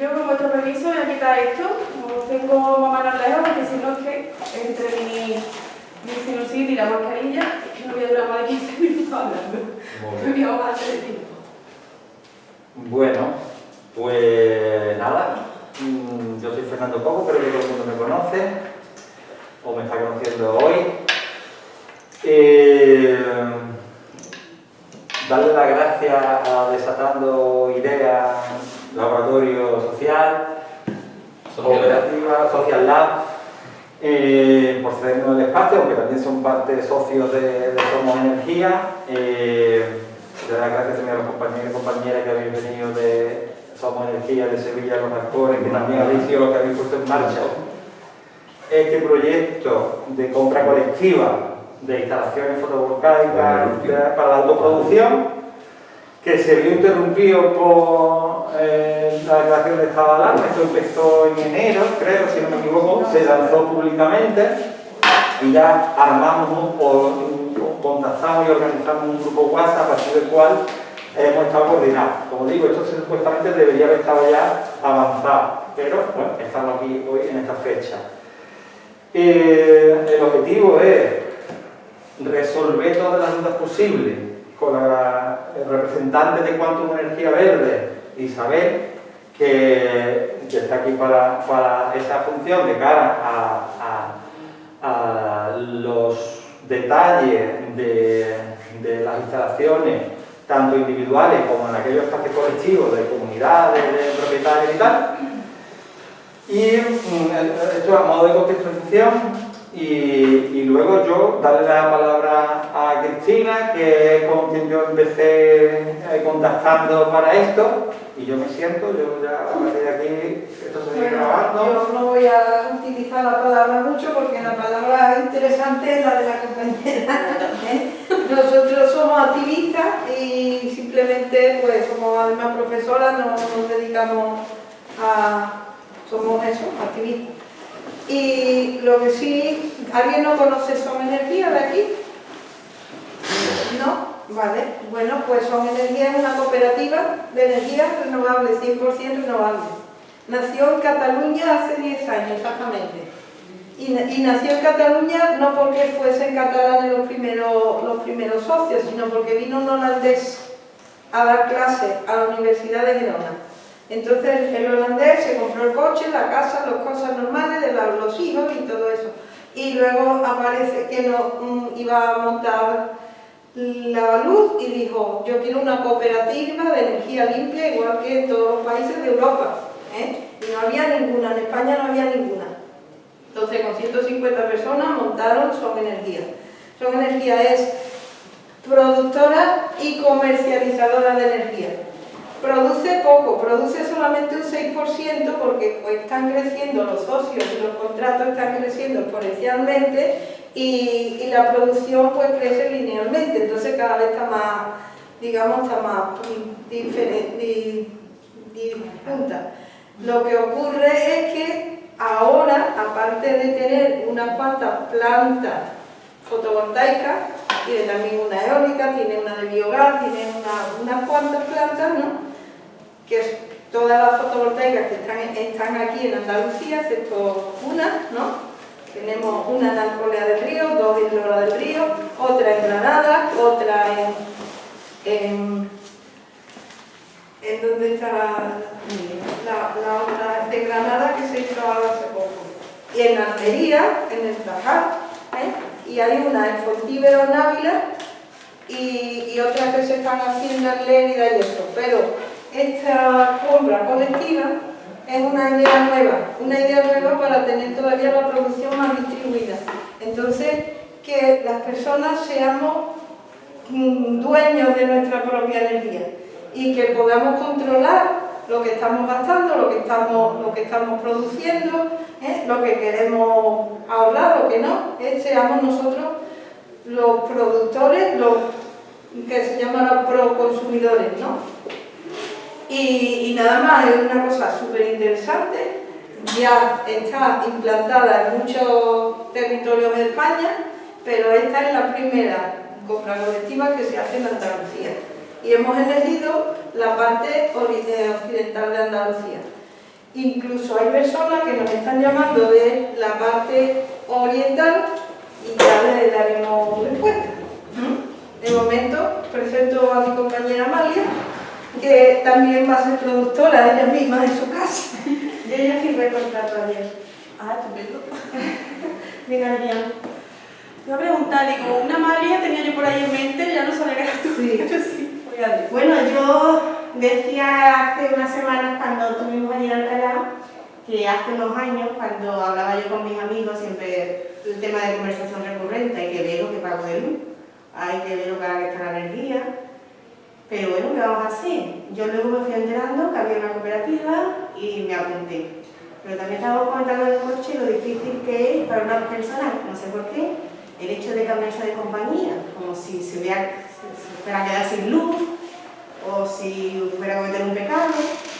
Yo, con vuestro permiso, voy a quitar esto. Como tengo más manos lejos, porque si no es que entre mi sinusitis y la mascarilla, es que no voy a durar más de 15 minutos hablando. Me voy a ahogar antes de tiempo. Bueno, pues nada. Yo soy Fernando Coco, creo que todo el mundo me conoce, o me está conociendo hoy. Darle las gracias a Desatando Ideas, Laboratorio Social, Cooperativa, Social Lab, por cedernos el espacio, aunque también son parte socios de Somos Energía. Dar las gracias también a los compañeros y compañeras que habéis venido de Somos Energía, de Sevilla, los actores, que también habéis sido los que habéis puesto en marcha este proyecto de compra colectiva de instalaciones fotovoltaicas para la autoproducción, que se vio interrumpido por la declaración de estado de alarma. Esto empezó en enero, creo, si no me equivoco, se lanzó públicamente y ya armamos contactamos y organizamos un grupo WhatsApp a partir del cual hemos estado coordinados. Como digo, esto supuestamente debería haber estado ya avanzado, pero bueno, estamos aquí hoy en esta fecha. El objetivo es resolver todas las dudas posibles con la representante de Quantum Energía Verde, Isabel, que está aquí para esa función de cara a los detalles de las instalaciones, tanto individuales como en aquellos espacios colectivos de comunidades, de propietarios y tal. Y esto a modo de contextualización. Y luego yo darle la palabra a Cristina, que es con quien yo empecé contactando para esto, y yo me siento, yo ya a partir de aquí, esto se sigue grabando. Yo no voy a utilizar la palabra mucho porque la palabra interesante es la de la compañera. Nosotros somos activistas y simplemente, pues, somos además profesoras, nos dedicamos somos eso, activistas. Y lo que sí, ¿alguien no conoce Som Energía de aquí? ¿No? Vale. Bueno, pues Som Energía es una cooperativa de energía renovable, 100% renovable. Nació en Cataluña hace 10 años exactamente. Y nació en Cataluña no porque fuesen catalanes los primeros socios, sino porque vino un holandés a dar clases a la Universidad de Gerona. Entonces el holandés se compró el coche, la casa, las cosas normales de los hijos y todo eso. Y luego aparece que no iba a montar la luz y dijo: yo quiero una cooperativa de energía limpia igual que en todos los países de Europa. Y no había ninguna, en España no había ninguna. Entonces con 150 personas montaron Som Energía. Som Energía es productora y comercializadora de energía. Produce poco, produce solamente un 6% porque pues, están creciendo los socios y los contratos están creciendo exponencialmente y la producción pues crece linealmente, entonces cada vez está más, digamos, está más diferente. Lo que ocurre es que ahora, aparte de tener unas cuantas plantas fotovoltaicas, tiene también una eólica, tiene una de biogás, tiene unas cuantas plantas, ¿no? Que es todas las fotovoltaicas que están aquí en Andalucía, excepto una, ¿no? Tenemos una en Alcolea del Río, dos en Lora del Río, otra en Granada, otra en ¿dónde está la otra de Granada que se hizo ahora hace poco? Y en Almería, en el Tajar, y hay una en Fontíbero, en Ávila, y otras que se están haciendo en Lérida y eso. Pero esta compra colectiva es una idea nueva para tener todavía la producción más distribuida. Entonces, que las personas seamos dueños de nuestra propia energía y que podamos controlar lo que estamos gastando, lo que estamos produciendo, lo que queremos ahorrar, lo que no, seamos nosotros los productores, los que se llaman los proconsumidores, ¿no? Y nada más, es una cosa súper interesante, ya está implantada en muchos territorios de España, pero esta es la primera compra colectiva que se hace en Andalucía. y hemos elegido la parte occidental de Andalucía. Incluso hay personas que nos están llamando de la parte oriental y ya le daremos respuesta. De momento presento a mi compañera Amalia, que también va a ser productora ella misma de su casa. Yo ya firmé contrato ayer. Ah, estupendo. Venga, bien. Te voy a preguntar, digo, una Amalia tenía yo por ahí en mente, ya no sabía que era tú. Sí. Pero sí, voy a ver. Bueno, yo decía hace unas semanas cuando tuvimos allí en Alcalá que hace unos años, cuando hablaba yo con mis amigos, siempre el tema de conversación recurrente, hay que ver lo que pago de luz, hay que ver lo que gasta la energía, pero bueno, ¿qué vamos a hacer? Yo luego me fui enterando que había una cooperativa y me apunté. Pero también estábamos comentando en el coche lo difícil que es para una persona, no sé por qué, el hecho de cambiarse de compañía, como si se fuera a quedar sin luz, o si fuera a cometer un pecado,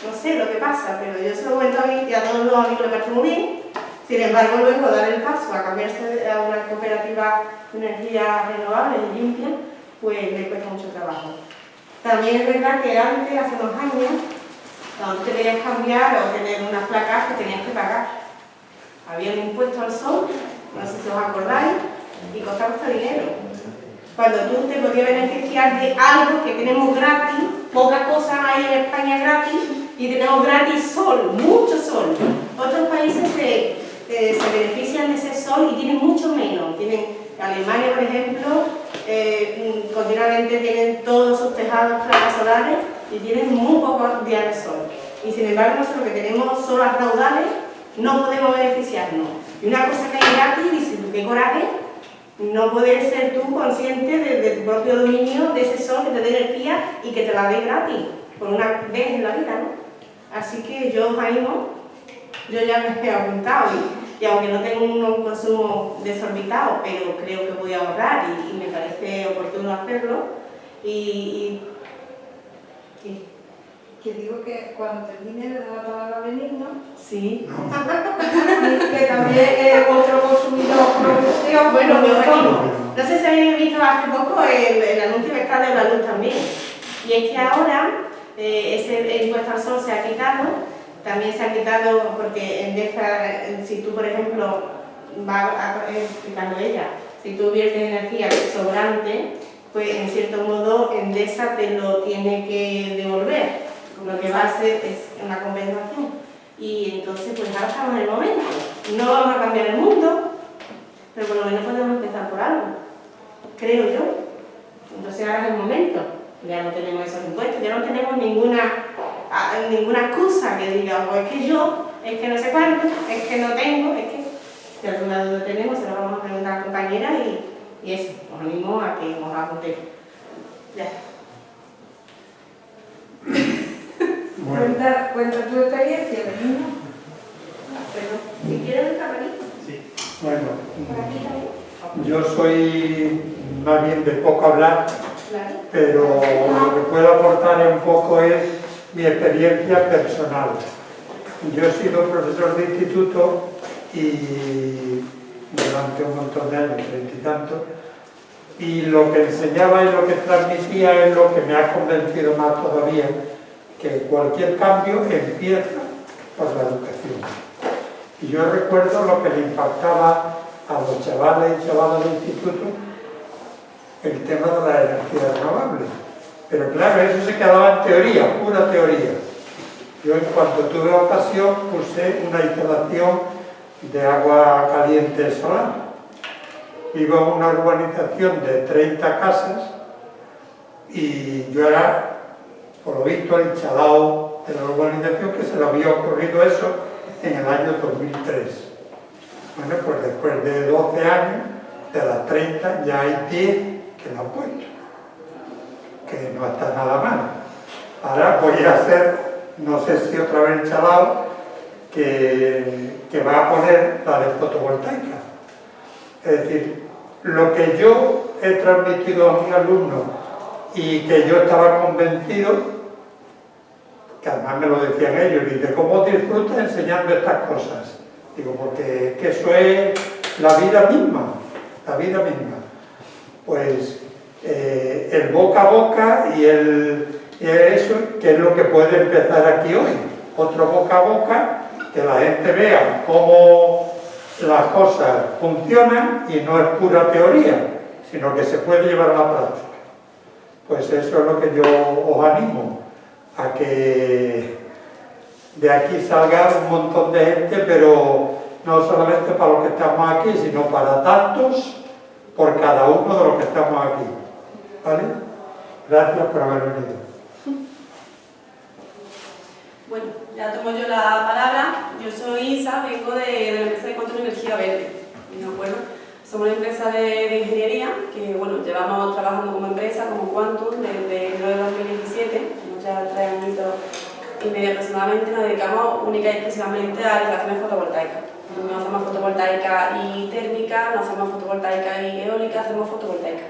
no sé lo que pasa, pero yo se lo cuento a mí y a todos los amigos le parece muy bien. Sin embargo, luego dar el paso a cambiarse a una cooperativa de energías renovables y limpias, pues le cuesta mucho trabajo. También es verdad que antes, hace unos años, cuando te querías cambiar o tener unas placas que tenías que pagar. Había un impuesto al sol, no sé si os acordáis, y costaba mucho dinero. Cuando tú te podías beneficiar de algo que tenemos gratis, poca cosa hay en España gratis, y tenemos gratis sol, mucho sol. Otros países se benefician de ese sol y tienen mucho menos. Alemania, por ejemplo, continuamente tienen todos sus tejados placas solares y tienen muy pocos días de sol. Y sin embargo, nosotros que tenemos sol a raudales, no podemos beneficiarnos. Y una cosa que hay gratis, dices tú, qué coraje, no poder ser tú consciente de tu propio dominio, de ese sol que te dé energía y que te la dé gratis, por una vez en la vida, ¿no? Así que yo os animo, yo ya me he apuntado y aunque no tengo un consumo desorbitado, pero creo que voy a ahorrar y me parece oportuno hacerlo. Que digo que cuando termine le da la palabra a Benigno. Sí. Que también es otro consumidor profesional. Bueno, me animo. No sé si habéis visto hace poco el anuncio que está de la luz también. Y es que ahora ese impuesto al sol se ha quitado. También se ha quitado porque Endesa, si tú, por ejemplo, explicando ella, si tú viertes energía sobrante, pues en cierto modo Endesa te lo tiene que devolver. Lo que va a hacer es una compensación. Y entonces, pues ahora estamos en el momento. No vamos a cambiar el mundo, pero por lo menos podemos empezar por algo, creo yo. Entonces ahora es el momento. Ya no tenemos esos impuestos, ya no tenemos ninguna excusa que diga, pues es que yo, es que no sé cuánto, es que no tengo, es que si alguna duda tenemos, se lo vamos a preguntar a la compañera y eso, os animo a que nos apuntemos. Ya está. Bueno. Cuenta tu experiencia, Benigno. Si quieres estar aquí. Sí. Bueno, Por aquí también. yo soy más bien de poco hablar, Claro. pero lo que puedo aportar un poco es mi experiencia personal. Yo he sido profesor de instituto y durante un montón de años, 30 y tantos, y lo que enseñaba y lo que transmitía es lo que me ha convencido más todavía, que cualquier cambio empieza por la educación. Y yo recuerdo lo que le impactaba a los chavales y chavalas del instituto el tema de la energía renovable. Pero claro, eso se quedaba en teoría, pura teoría. Yo en cuanto tuve ocasión puse una instalación de agua caliente solar. Vivo en una urbanización de 30 casas y yo era, por lo visto, el chalao de la urbanización que se le había ocurrido eso en el año 2003. Bueno, pues después de 12 años, de las 30 ya hay 10 que lo han puesto, que no está nada mal. Ahora voy a hacer, no sé si otra vez el chalao, que va a poner la de fotovoltaica. Es decir, lo que yo he transmitido a mis alumnos y que yo estaba convencido, que además me lo decían ellos, y dice, ¿cómo disfrutas enseñando estas cosas? Digo, porque es que eso es la vida misma, la vida misma. Pues el boca a boca y eso, que es lo que puede empezar aquí hoy. Otro boca a boca, que la gente vea cómo las cosas funcionan y no es pura teoría, sino que se puede llevar a la práctica. Pues eso es lo que yo os animo, a que de aquí salga un montón de gente, pero no solamente para los que estamos aquí, sino para tantos, por cada uno de los que estamos aquí. ¿Vale? Gracias por haber venido. Bueno, ya tomo yo la palabra. Yo soy Isa, vengo de la empresa de Quantum Energía Verde. ¿De acuerdo? Somos una empresa de ingeniería que, bueno, llevamos trabajando como empresa, como Quantum, desde enero de 2017, tenemos ya 3 añitos y medio aproximadamente. Nos dedicamos única y exclusivamente a instalaciones fotovoltaicas. No hacemos fotovoltaica y térmica, no hacemos fotovoltaica y eólica, hacemos fotovoltaica,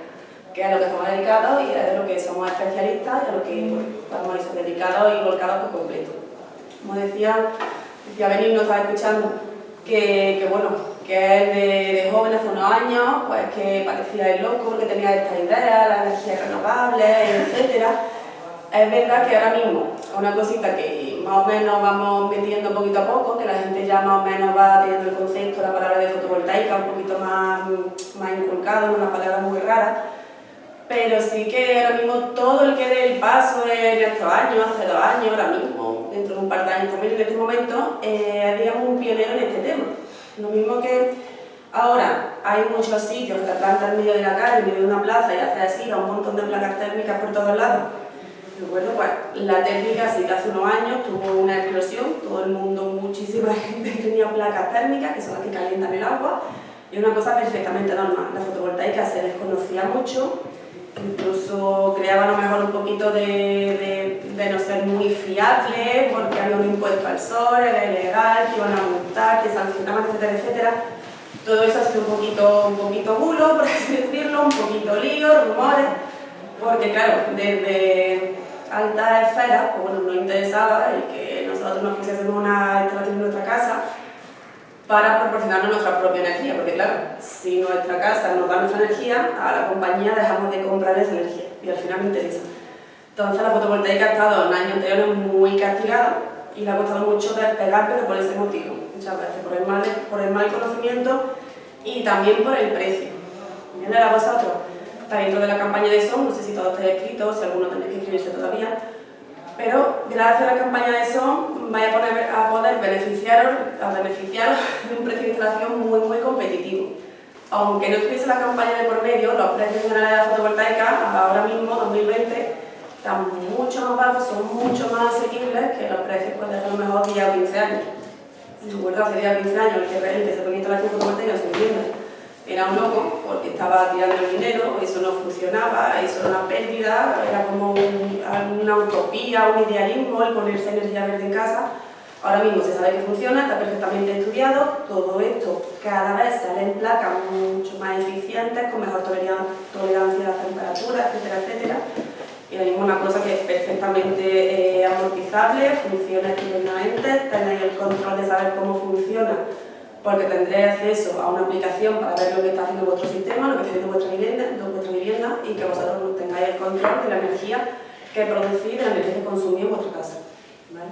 que es a lo que estamos dedicados y es de lo que somos especialistas y a lo que, bueno, estamos eso, dedicados y volcados por completo. Como decía Benny, nos estaba escuchando, que bueno, que él de joven hace unos años, pues que parecía el loco porque tenía estas ideas, las energías renovables, etc. Es verdad que ahora mismo es una cosita que más o menos vamos metiendo poquito a poco, que la gente ya más o menos va teniendo el concepto, la palabra de fotovoltaica un poquito más inculcado, una palabra muy rara. Pero sí que ahora mismo todo el que dé el paso en estos años, hace 2 años, ahora mismo, dentro de un par de años también en este momento, es digamos un pionero en este tema. Lo mismo que ahora hay muchos sitios que plantan en medio de la calle, en medio de una plaza y hace así, un montón de placas térmicas por todos lados. Recuerdo, pues la térmica sí que hace unos años tuvo una explosión, todo el mundo, muchísima gente tenía placas térmicas, que son las que calientan el agua, y es una cosa perfectamente normal. La fotovoltaica se desconocía mucho, incluso creaba a lo mejor un poquito de no ser muy fiable, porque había un impuesto al sol, era ilegal, que iban a multar, que sancionaban, etcétera, etcétera. Todo eso ha sido un poquito bulo, por así decirlo, un poquito lío, rumores, porque claro, desde altas esferas, pues bueno, nos interesaba el que nosotros nos pusiésemos una instalación en nuestra casa para proporcionarnos nuestra propia energía, porque claro, si nuestra casa nos da nuestra energía, a la compañía dejamos de comprar esa energía y al final me interesa. Entonces la fotovoltaica ha estado en años anteriores muy castigada y le ha costado mucho despegar, pero por ese motivo, muchas veces, por el mal conocimiento y también por el precio. ¿Viene a vosotros? Está dentro de la campaña de SON, no sé si todos estáis escritos, si alguno tenéis que inscribirse todavía, pero gracias a la campaña de SON vais a poder beneficiaros de un precio de instalación muy competitivo. Aunque no tuviese la campaña de por medio, los precios generales de la fotovoltaica ahora mismo, 2020, están mucho más bajos, son mucho más asequibles que los precios pues, de a lo mejor 10 o 15 años. Recuerdo hace 10 o 15 años el que se ponía instalación fotovoltaica en su vivienda era un loco porque estaba tirando el dinero, eso no funcionaba, eso era una pérdida, era como una utopía, un idealismo el ponerse energía verde en casa. Ahora mismo se sabe que funciona, está perfectamente estudiado, todo esto cada vez sale en placas mucho más eficientes, con mejor tolerancia a las temperaturas, etcétera, etcétera. Y ahora mismo una cosa que es perfectamente amortizable, funciona estupendamente, tenéis el control de saber cómo funciona, porque tendréis acceso a una aplicación para ver lo que está haciendo vuestro sistema, lo que está haciendo vuestra vivienda y que vosotros tengáis el control de la energía que producís y de la energía que consumís en vuestra casa. ¿Vale?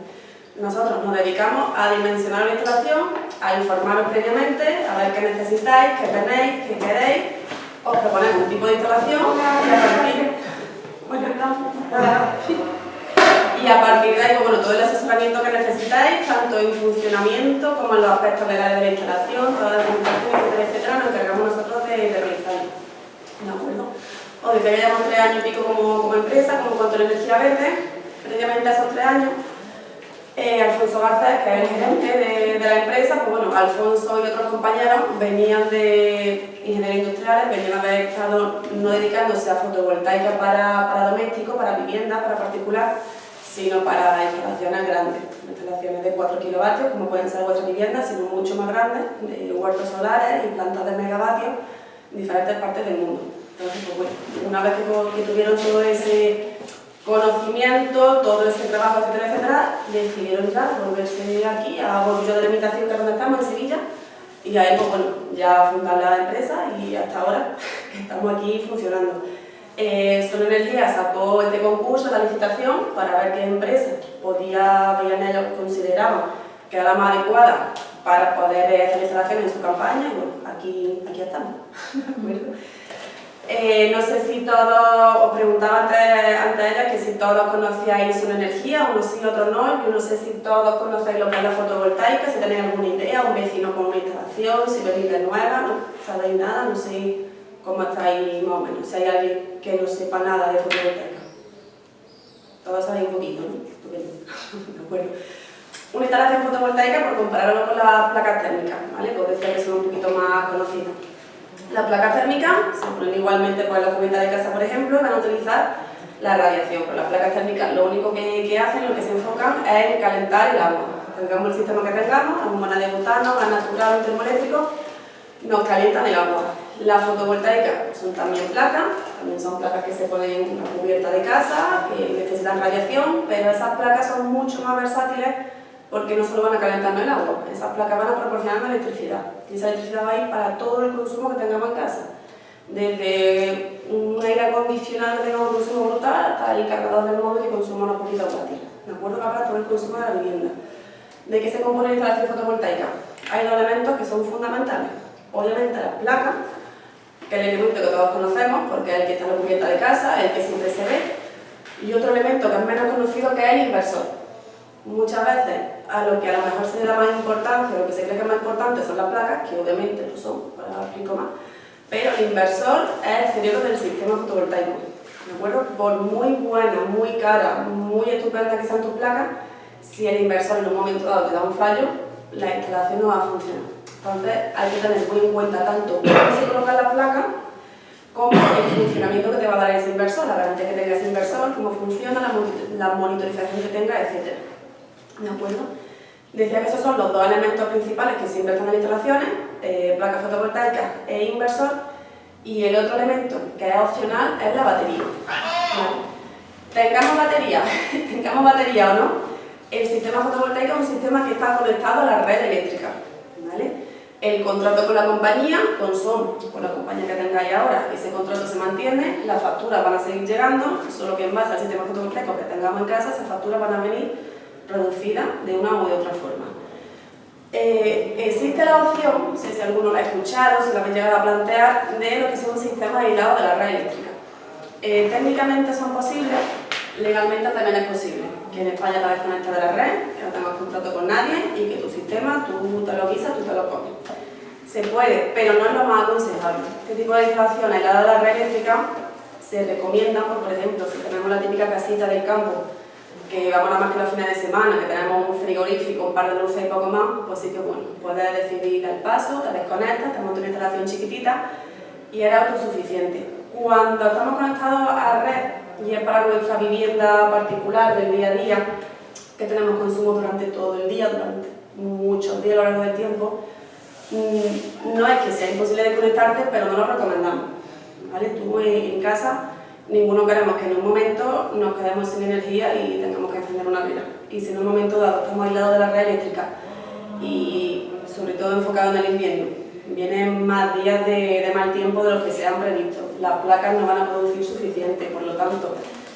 Nosotros nos dedicamos a dimensionar la instalación, a informaros previamente, a ver qué necesitáis, qué tenéis, qué queréis, os proponemos un tipo de instalación y a partir de ahí, bueno, todo el asesoramiento que necesitáis, tanto en funcionamiento como en los aspectos legales de la instalación, toda la documentación, etcétera, etcétera, nos encargamos nosotros de realizarlo. ¿De acuerdo? Os decía que llevamos 3 años y pico como empresa, como Quantum Energía Verde. Previamente a esos 3 años, Alfonso Garcés, que es el gerente de la empresa, pues bueno, Alfonso y otros compañeros venían de ingeniería industriales, venían a haber estado no dedicándose a fotovoltaica para domésticos, para viviendas, para particular, sino para instalaciones grandes, instalaciones de 4 kilovatios, como pueden ser vuestras viviendas, sino mucho más grandes, de huertos solares y plantas de megavatios en diferentes partes del mundo. Entonces, pues bueno, una vez que tuvieron todo ese conocimiento, todo ese trabajo, etcétera, etcétera, decidieron volverse aquí a Borbullo de la Imitación, que es donde estamos, en Sevilla, y ahí, pues bueno, ya fundar la empresa y hasta ahora que estamos aquí funcionando. Solo Energía sacó este concurso, la licitación, para ver qué empresa veían ellos, consideraban que era la más adecuada para poder hacer instalaciones en su campaña, y bueno, aquí estamos. No sé si todos, os preguntaba antes ella que si todos conocíais Solo Energía, unos sí, otros no. Yo no sé si todos conocéis lo que es la fotovoltaica, si tenéis alguna idea, un vecino con una instalación, si venís de nueva, no sabéis nada, no sé cómo estáis más o menos, si hay alguien que no sepa nada de fotovoltaica. Todos sabéis un poquito, ¿no? De acuerdo. Una instalación fotovoltaica, por compararlo con las placas térmicas, ¿vale? Que os decía que son un poquito más conocidas. Las placas térmicas se ponen igualmente por la cubierta de casa, por ejemplo, y van a utilizar la radiación, pero las placas térmicas lo único que hacen, lo que se enfocan es en calentar el agua. Tengamos el sistema que tengamos, la bombona de butano, gas natural o termoeléctrico, nos calientan el agua. Las fotovoltaicas son también son placas que se ponen en la cubierta de casa, que necesitan radiación, pero esas placas son mucho más versátiles porque no solo van a calentarnos el agua, esas placas van a proporcionar electricidad. Y esa electricidad va a ir para todo el consumo que tengamos en casa. Desde un aire acondicionado que tenga un consumo brutal hasta el cargador del móvil que consuma una poquita volátil. ¿De acuerdo? Va para todo el consumo de la vivienda. ¿De qué se compone la instalación fotovoltaica? Hay dos elementos que son fundamentales. Obviamente la placa, que es el elemento que todos conocemos porque es el que está en la cubierta de casa, el que siempre se ve. Y otro elemento que es menos conocido, que es el inversor. Muchas veces a lo que a lo mejor se le da más importancia, lo que se cree que es más importante son las placas, que obviamente lo son, ahora lo explico más, pero el inversor es el cerebro del sistema fotovoltaico, ¿de acuerdo? Por muy buena, muy cara, muy estupenda que sean tus placas, si el inversor en un momento dado te da un fallo, la instalación no va a funcionar. Entonces hay que tener muy en cuenta tanto cómo se coloca la placa, como el funcionamiento que te va a dar ese inversor, la garantía que tenga ese inversor, cómo funciona, la monitorización que tenga, etc. ¿De acuerdo? Decía que esos son los dos elementos principales que siempre están en instalaciones, placa fotovoltaica e inversor, y el otro elemento que es opcional es la batería. ¿Vale? Tengamos batería o no, el sistema fotovoltaico es un sistema que está conectado a la red eléctrica. ¿Vale? El contrato con la compañía, con la compañía que tengáis ahora, ese contrato se mantiene, las facturas van a seguir llegando, solo que en base al sistema fotovoltaico que tengamos en casa, esas facturas van a venir reducida de una u de otra forma. Existe la opción, no sé si alguno la ha escuchado, si lo habéis llegado a plantear, de lo que son sistemas aislados de la red eléctrica. Técnicamente son posibles, legalmente también es posible. Que en España te desconectas de la red, que no tengas contrato con nadie y que tu sistema, tú te lo guisas, tú te lo comes. Se puede, pero no es lo más aconsejable. Este tipo de instalaciones aisladas de la red eléctrica se recomiendan, por ejemplo, si tenemos la típica casita del campo, que vamos nada más que los fines de semana, que tenemos un frigorífico, un par de luces y poco más, pues sí que bueno, puedes decidir dar el paso, te desconectas, te montas una instalación chiquitita y eres autosuficiente. Cuando estamos conectados a red y es para nuestra vivienda particular del día a día, que tenemos consumo durante todo el día, durante muchos días a lo largo del tiempo, no es que sea imposible desconectarte, pero no lo recomendamos. ¿Vale? Tú en casa, ninguno queremos que en un momento nos quedemos sin energía y tengamos que encender una vela. Y si en un momento dado estamos aislados de la red eléctrica y sobre todo enfocado en el invierno, vienen más días de mal tiempo de los que se han previsto. Las placas no van a producir suficiente, por lo tanto,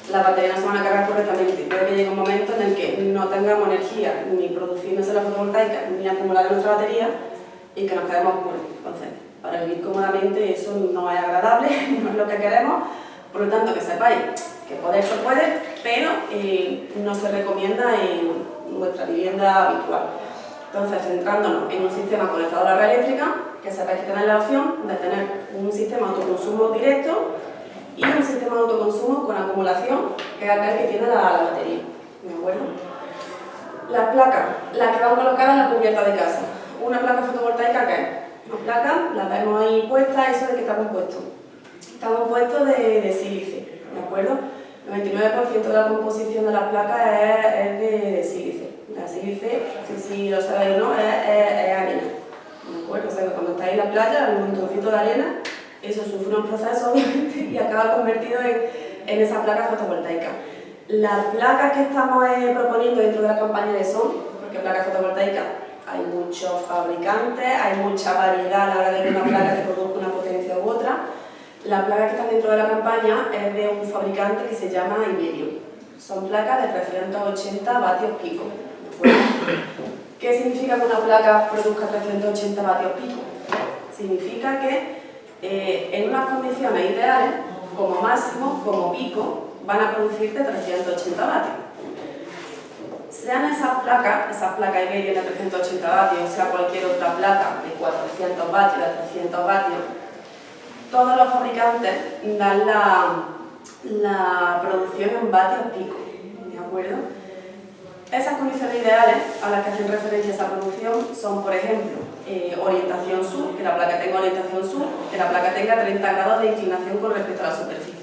las baterías no se van a cargar correctamente. Puede que llegue un momento en el que no tengamos energía ni produciéndose la fotovoltaica ni acumulada en nuestra batería y que nos quedemos oscuros. Entonces, para vivir cómodamente eso no es agradable, no es lo que queremos. Por lo tanto, que sepáis que poder se puede, pero no se recomienda en vuestra vivienda habitual. Entonces, centrándonos en un sistema conectado a la red eléctrica, que sepáis que tenéis la opción de tener un sistema de autoconsumo directo y un sistema de autoconsumo con acumulación, que es aquel que tiene la batería. ¿De acuerdo? Las placas, las que van colocadas en la cubierta de casa. Una placa fotovoltaica, ¿qué es? Una placa, las vemos ahí puestas, eso de que estamos puestos. Estamos puestos de sílice, ¿de acuerdo? El 99% de la composición de la placa es de sílice. La sílice, si lo sabéis o no, es arena, ¿de acuerdo? O sea que cuando estáis en la playa, un montoncito de arena, eso sufre un proceso obviamente y acaba convertido en esa placa fotovoltaica. Las placas que estamos proponiendo dentro de la campaña de SON, porque placas fotovoltaicas hay muchos fabricantes, hay mucha variedad a la hora de que una placa te produzca una potencia u otra. Las placas que están dentro de la campaña es de un fabricante que se llama Iberio. Son placas de 380 vatios pico. ¿Qué significa que una placa produzca 380 vatios pico? Significa que en unas condiciones ideales, como máximo, como pico, van a producirte 380 vatios. Sean esas placas Iberio de 380 vatios, o sea cualquier otra placa de 400 vatios, de 300 vatios, todos los fabricantes dan la producción en vatios pico, ¿de acuerdo? Esas condiciones ideales a las que hacen referencia esa producción son, por ejemplo, orientación sur, que la placa tenga orientación sur, que la placa tenga 30 grados de inclinación con respecto a la superficie.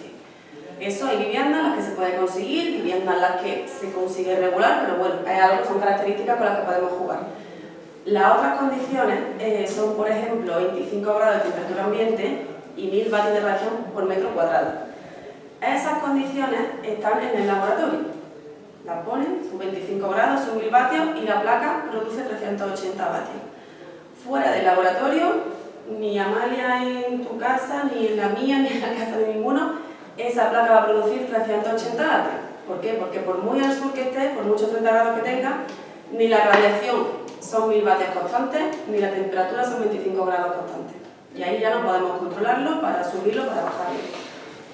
Eso hay viviendas en las que se puede conseguir, viviendas en las que se consigue regular, pero bueno, hay algo, son características con las que podemos jugar. Las otras condiciones son, por ejemplo, 25 grados de temperatura ambiente y 1000 vatios de radiación por metro cuadrado. Esas condiciones están en el laboratorio. Las ponen, son 25 grados, son 1000 vatios y la placa produce 380 vatios. Fuera del laboratorio, ni Amalia en tu casa, ni en la mía, ni en la casa de ninguno, esa placa va a producir 380 vatios. ¿Por qué? Porque por muy al sur que esté, por muchos 30 grados que tenga, ni la radiación son 1000 vatios constantes, ni la temperatura son 25 grados constantes. Y ahí ya no podemos controlarlo para subirlo, para bajarlo.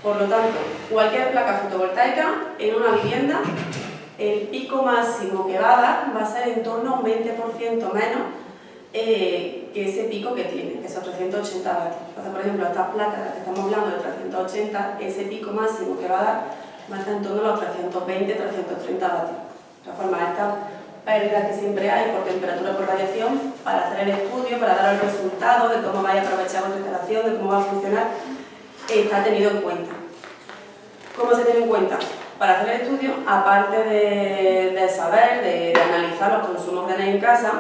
Por lo tanto, cualquier placa fotovoltaica en una vivienda, el pico máximo que va a dar va a ser en torno a un 20% menos que ese pico que tiene, que son 380 vatios. Entonces, por ejemplo, estas placas de las que estamos hablando de 380, ese pico máximo que va a dar va a estar en torno a los 320, 330 vatios. De todas formas, estas pérdidas que siempre hay por temperatura, por radiación, para hacer el estudio, para dar el resultado de cómo vaya a aprovechar vuestra instalación, de cómo va a funcionar, está tenido en cuenta. ¿Cómo se tiene en cuenta? Para hacer el estudio, aparte de saber, de analizar los consumos que tenéis en casa,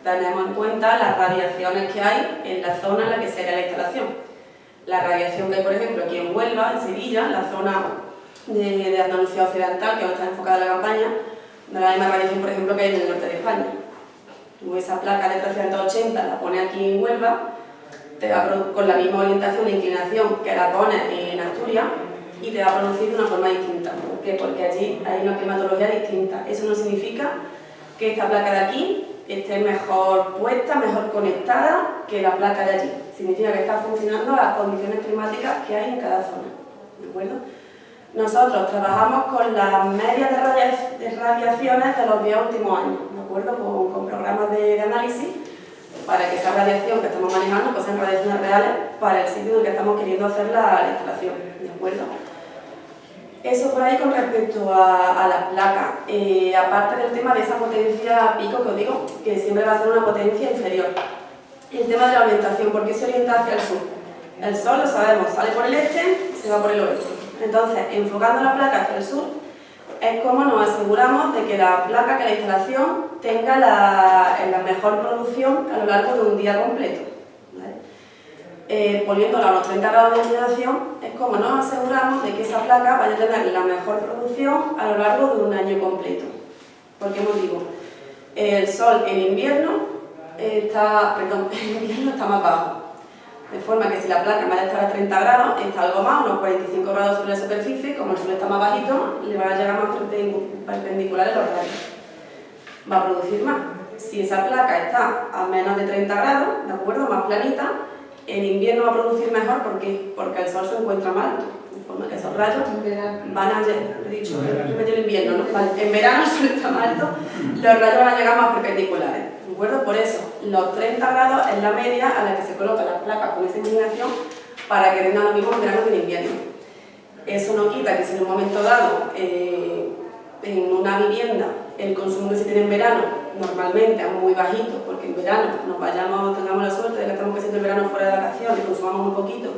tenemos en cuenta las radiaciones que hay en la zona en la que se haga la instalación. La radiación que hay, por ejemplo, aquí en Huelva, en Sevilla, la zona de Andalucía Occidental, que está enfocada en la campaña, no es la misma radiación, por ejemplo, que hay en el norte de España. Tú esa placa de 380 la pones aquí en Huelva, te va con la misma orientación e inclinación que la pones en Asturias, y te va a producir de una forma distinta. ¿Por qué? Porque allí hay una climatología distinta. Eso no significa que esta placa de aquí esté mejor puesta, mejor conectada que la placa de allí. Significa que está funcionando las condiciones climáticas que hay en cada zona. ¿De acuerdo? Nosotros trabajamos con las medias de radiaciones de los 10 últimos años, ¿de acuerdo? Con programas de análisis, para que esa radiación que estamos manejando pues sean radiaciones reales para el sitio en el que estamos queriendo hacer la instalación. ¿De acuerdo? Eso por ahí con respecto a las placas. Aparte del tema de esa potencia pico que os digo, que siempre va a ser una potencia inferior. El tema de la orientación, ¿por qué se orienta hacia el sur? El sol, lo sabemos, sale por el este, se va por el oeste. Entonces, enfocando la placa hacia el sur, es como nos aseguramos de que la placa, que la instalación, tenga la mejor producción a lo largo de un día completo. Poniéndola a unos 30 grados de inclinación, es como nos aseguramos de que esa placa vaya a tener la mejor producción a lo largo de un año completo. ¿Por qué motivo? El sol en invierno está más bajo, de forma que si la placa en vez de estar a 30 grados está algo más, unos 45 grados sobre la superficie, como el sol está más bajito, le van a llegar más perpendiculares los rayos. Va a producir más. Si esa placa está a menos de 30 grados, ¿de acuerdo? Más planita, en invierno va a producir mejor. ¿Por qué? Porque el sol se encuentra más alto, de forma que esos rayos van a llegar, el invierno, ¿no? En verano el sol está más alto, los rayos van a llegar más perpendiculares, ¿de acuerdo? Por eso, los 30 grados es la media a la que se coloca las placas con esa inclinación para que tengan lo mismo en verano que en invierno. Eso no quita que si en un momento dado, en una vivienda, el consumo que se tiene en verano normalmente es muy bajito, porque en verano tengamos la suerte de que estamos haciendo el verano fuera de vacaciones, consumamos muy poquito,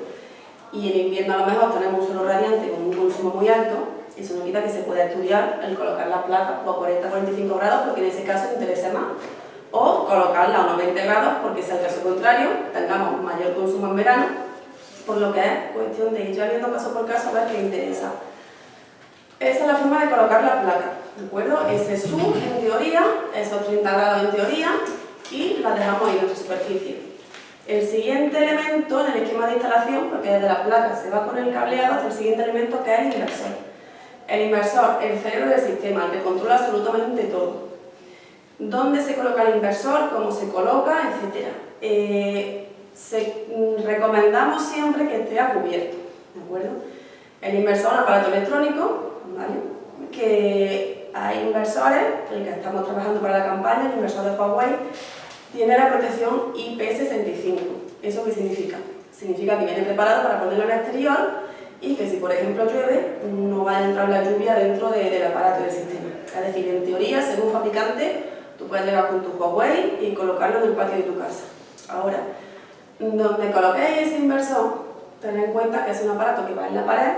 y en invierno a lo mejor tenemos un solo radiante con un consumo muy alto, eso no quita que se pueda estudiar el colocar las placas a 40-45 grados, porque en ese caso interese más, o colocarla a unos 20 grados, porque si al caso contrario tengamos mayor consumo en verano, por lo que es cuestión de ir ya viendo caso por caso a ver qué interesa. Esa es la forma de colocar la placa, ¿de acuerdo? Ese sur en teoría, esos 30 grados en teoría, y la dejamos ahí en nuestra superficie. El siguiente elemento en el esquema de instalación, porque desde la placa se va con el cableado, hasta el siguiente elemento que es el inversor. El inversor, el cerebro del sistema, el que controla absolutamente todo. ¿Dónde se coloca el inversor? ¿Cómo se coloca? Etcétera. Recomendamos siempre que esté a cubierto, ¿de acuerdo? El inversor es un aparato electrónico, ¿vale? Que hay inversores, el que estamos trabajando para la campaña, el inversor de Huawei, tiene la protección IP65. ¿Eso qué significa? Significa que viene preparado para ponerlo en el exterior y que si por ejemplo llueve, no va a entrar la lluvia dentro del aparato del sistema. Es decir, en teoría, según fabricante, tú puedes llegar con tu Huawei y colocarlo en el patio de tu casa. Ahora, donde coloquéis ese inversor, tened en cuenta que es un aparato que va en la pared,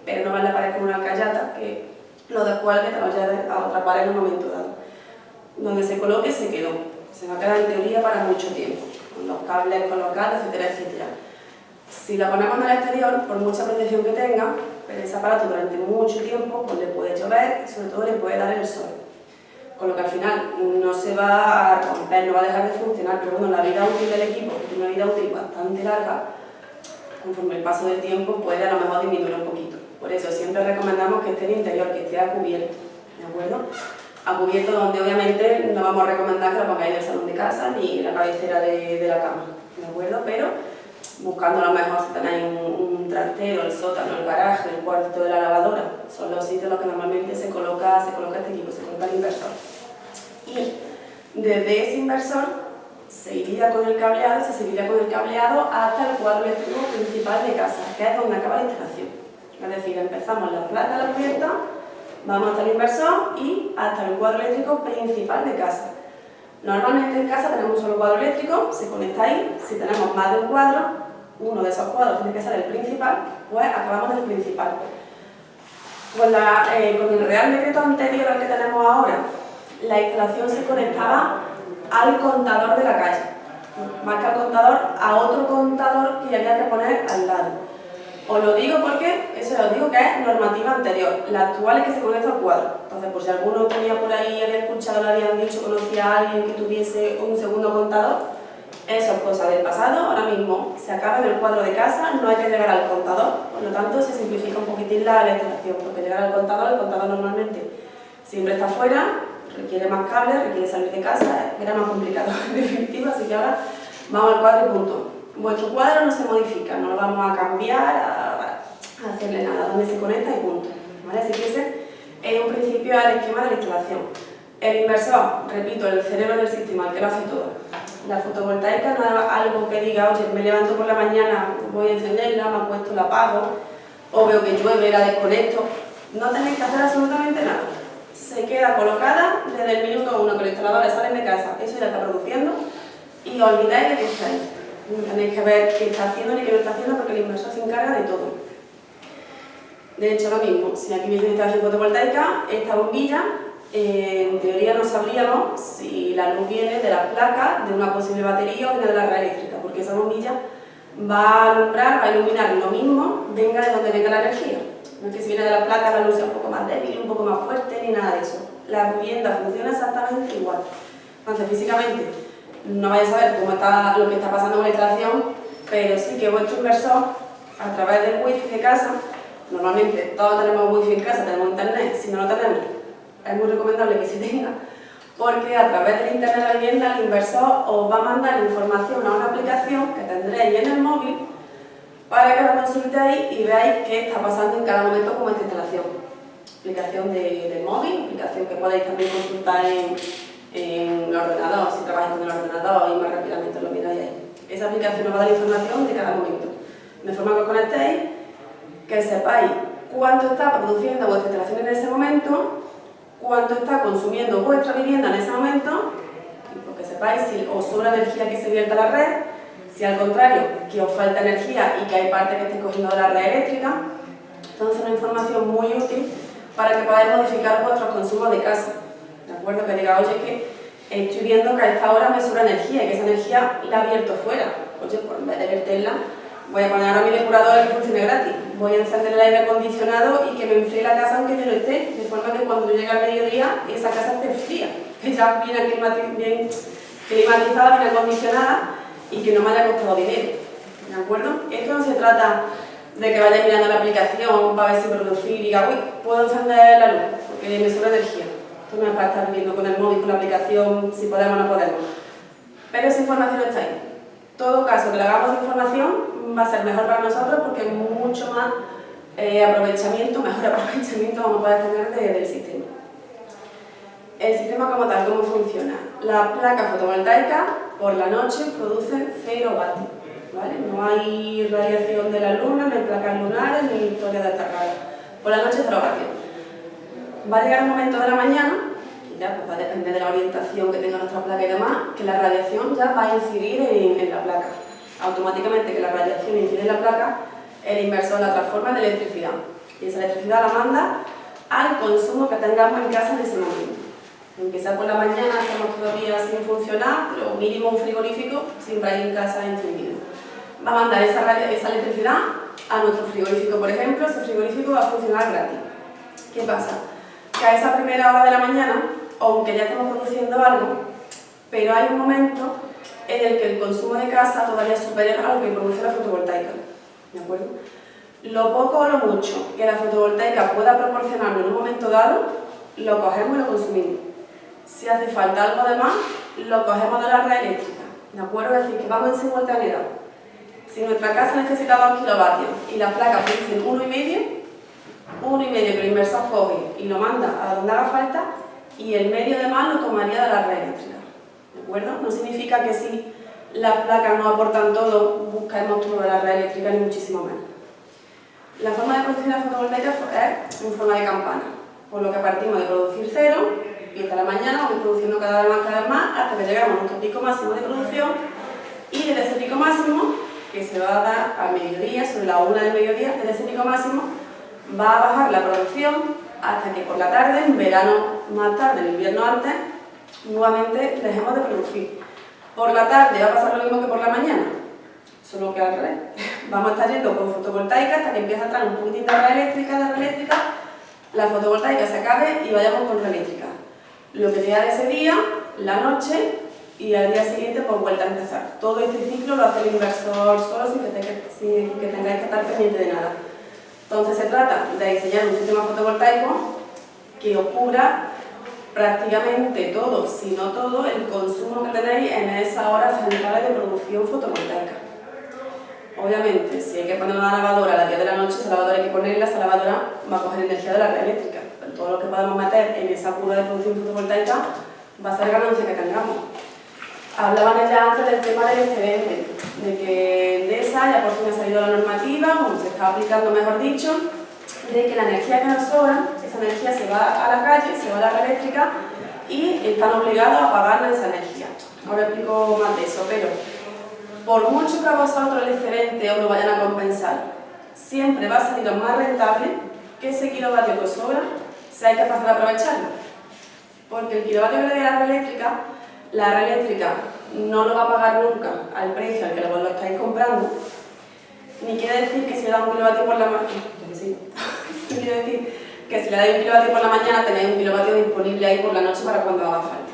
pero no va en la pared con una alcayata que lo descuelgue y te lo lleve a otra pared en un momento dado. Donde se coloque se quedó. Se va a quedar en teoría para mucho tiempo, con los cables colocados, etcétera, etcétera. Si lo ponemos en el exterior, por mucha protección que tenga, pero ese aparato durante mucho tiempo pues le puede llover y sobre todo le puede dar el sol. Con lo que al final no se va a romper, no va a dejar de funcionar, pero bueno, la vida útil del equipo, que tiene una vida útil bastante larga, conforme el paso del tiempo puede a lo mejor disminuir un poquito. Por eso siempre recomendamos que esté en el interior, que esté a cubierto, ¿de acuerdo? A cubierto donde obviamente no vamos a recomendar que lo pongáis en el salón de casa ni en la cabecera de la cama, ¿de acuerdo? Pero buscando a lo mejor si tenéis un trastero, el sótano, el garaje, el cuarto de la lavadora, son los sitios en los que normalmente se coloca este equipo, se coloca el inversor. Y desde ese inversor se iría con el cableado, se seguiría con el cableado hasta el cuadro eléctrico principal de casa, que es donde acaba la instalación. Es decir, empezamos la placa de la cubierta, vamos hasta el inversor y hasta el cuadro eléctrico principal de casa. Normalmente en casa tenemos un solo cuadro eléctrico, se conecta ahí. Si tenemos más de un cuadro, uno de esos cuadros tiene que ser el principal, pues acabamos en el principal. Con el Real Decreto anterior al que tenemos ahora, la instalación se conectaba al contador de la calle, más que al contador, a otro contador que había que poner al lado. Os lo digo porque, eso os digo que es normativa anterior, la actual es que se conecta al cuadro. Entonces, por si alguno tenía por ahí, había escuchado, le habían dicho, conocía a alguien que tuviese un segundo contador, eso es cosa del pasado, ahora mismo se acaba en el cuadro de casa, no hay que llegar al contador, por lo tanto se simplifica un poquitín la instalación, porque llegar al contador, el contador normalmente siempre está fuera, requiere más cables, requiere salir de casa, era más complicado en definitiva, así que ahora vamos al cuadro y punto. Vuestro cuadro no se modifica, no lo vamos a cambiar, a hacerle nada, donde se conecta y punto. ¿Vale? Así que ese es un principio del esquema de la instalación. El inversor, repito, el cerebro del sistema, el que lo hace todo. La fotovoltaica no es algo que diga, oye, me levanto por la mañana, voy a encenderla, me acuesto, la apago, o veo que llueve, la desconecto. No tenéis que hacer absolutamente nada. Se queda colocada desde el minuto 1 que los instaladores salen de casa, eso ya está produciendo, y olvidáis de que está ahí. No tenéis que ver qué está haciendo ni qué no está haciendo porque el inversor se encarga de todo. De hecho, ahora mismo, si aquí hubiese una instalación fotovoltaica, esta bombilla, en teoría no sabríamos si la luz viene de la placa, de una posible batería o viene de la red eléctrica, porque esa bombilla va a alumbrar, va a iluminar lo mismo, venga de donde venga la energía. No es que si viene de la placa la luz sea un poco más débil, un poco más fuerte, ni nada de eso. La vivienda funciona exactamente igual. Entonces, físicamente, no vais a saber cómo está lo que está pasando con la instalación, pero sí que vuestro inversor, a través del wifi de casa, normalmente todos tenemos wifi en casa, tenemos internet, si no lo tenemos, es muy recomendable que se tenga, porque a través del internet de la vivienda el inversor os va a mandar información a una aplicación que tendréis en el móvil para que la consultéis y veáis qué está pasando en cada momento con esta instalación. Aplicación del móvil, aplicación que podéis también consultar en el ordenador, si trabajáis con el ordenador y más rápidamente lo miráis ahí. Esa aplicación os va a dar información de cada momento, de forma que os conectéis, que sepáis cuánto está produciendo vuestra instalación en ese momento, cuánto está consumiendo vuestra vivienda en ese momento, y porque sepáis si os sobra energía que se vierta a la red, si al contrario, que os falta energía y que hay parte que esté cogiendo de la red eléctrica. Entonces, una información muy útil para que podáis modificar vuestros consumos de casa. ¿De acuerdo? Que diga, oye, que estoy viendo que a esta hora me sobra energía y que esa energía la he abierto fuera. Oye, pues en vez de verterla, voy a poner ahora mi depurador que funcione gratis. Voy a encender el aire acondicionado y que me enfríe la casa aunque yo no esté. De forma que cuando llegue al mediodía, esa casa esté fría. Que ya viene bien climatizada, bien acondicionada y que no me haya costado dinero, ¿de acuerdo? Esto no se trata de que vaya mirando la aplicación para ver si producir y diga, uy, puedo encender la luz, porque me sobra energía. Esto no es para estar viendo con el móvil, con la aplicación, si podemos o no podemos. Pero esa información está ahí. En todo caso, que le hagamos de información va a ser mejor para nosotros porque mucho más aprovechamiento, mejor aprovechamiento vamos a poder tener del sistema. El sistema como tal, ¿cómo funciona? La placa fotovoltaica por la noche produce 0 vatios, ¿vale? No hay radiación de la luna, no hay placas lunares, ni historia de esta rara. Por la noche 0 vatios. Va a llegar un momento de la mañana, y ya pues va a depender de la orientación que tenga nuestra placa y demás, que la radiación ya va a incidir en la placa. Automáticamente que la radiación incide en la placa, el inversor la transforma en electricidad. Y esa electricidad la manda al consumo que tengamos en casa en ese momento. Empieza por la mañana, estamos todavía sin funcionar, pero mínimo un frigorífico siempre hay en casa encendido. Va a mandar esa electricidad a nuestro frigorífico, por ejemplo, ese frigorífico va a funcionar gratis. ¿Qué pasa? Que a esa primera hora de la mañana, aunque ya estamos produciendo algo, pero hay un momento en el que el consumo de casa todavía es superior a lo que produce la fotovoltaica, ¿de acuerdo? Lo poco o lo mucho que la fotovoltaica pueda proporcionarnos en un momento dado, lo cogemos y lo consumimos. Si hace falta algo de más, lo cogemos de la red eléctrica, ¿de acuerdo? Es decir, que vamos en simultaneidad. Si nuestra casa necesita 2 kilovatios y las placas producen 1,5 que el inversor coge y lo manda a donde haga falta, y el medio de más lo tomaría de la red eléctrica, ¿de acuerdo? No significa que si las placas no aportan todo, busquemos todo de la red eléctrica, ni muchísimo menos. La forma de producir la fotovoltaica es en forma de campana, por lo que partimos de producir 0, y hasta la mañana vamos produciendo cada vez más, hasta que llegamos a nuestro pico máximo de producción, y desde ese pico máximo, que se va a dar al mediodía, sobre la 1 del mediodía, desde ese pico máximo, va a bajar la producción hasta que por la tarde, en verano más tarde, en invierno antes, nuevamente dejemos de producir. Por la tarde va a pasar lo mismo que por la mañana, solo que al revés. Vamos a estar yendo con fotovoltaica hasta que empiece a entrar un poquitín de red eléctrica, la fotovoltaica se acabe y vayamos con red eléctrica. Lo que queda de ese día, la noche, y al día siguiente pues vuelta a empezar. Todo este ciclo lo hace el inversor solo sin que tengáis que estar pendiente de nada. Entonces se trata de diseñar un sistema fotovoltaico que os cubra prácticamente todo, si no todo, el consumo que tenéis en esas horas centrales de producción fotovoltaica. Obviamente, si hay que poner una lavadora a las 10 de la noche, esa lavadora hay que ponerla, esa lavadora va a coger energía de la red eléctrica. Pero todo lo que podamos meter en esa curva de producción fotovoltaica va a ser ganancia que tengamos. Hablaban ya antes del tema del excedente, de que Endesa ya por fin ha salido la normativa, o se está aplicando mejor dicho, de que la energía que nos sobra, esa energía se va a la calle, se va a la red eléctrica y están obligados a pagarnos esa energía. Ahora explico más de eso, pero por mucho que a vosotros el excedente os lo vayan a compensar, siempre va a salir más rentable que ese kilovatio que os sobra sea capaz de aprovecharlo. Porque el kilovatio que le dé la red eléctrica no lo va a pagar nunca al precio al que lo estáis comprando, ni quiere decir que si le da 1 kilovatio por la mañana, quiere decir que si le dais 1 kilovatio por la mañana tenéis 1 kilovatio disponible ahí por la noche para cuando haga falta.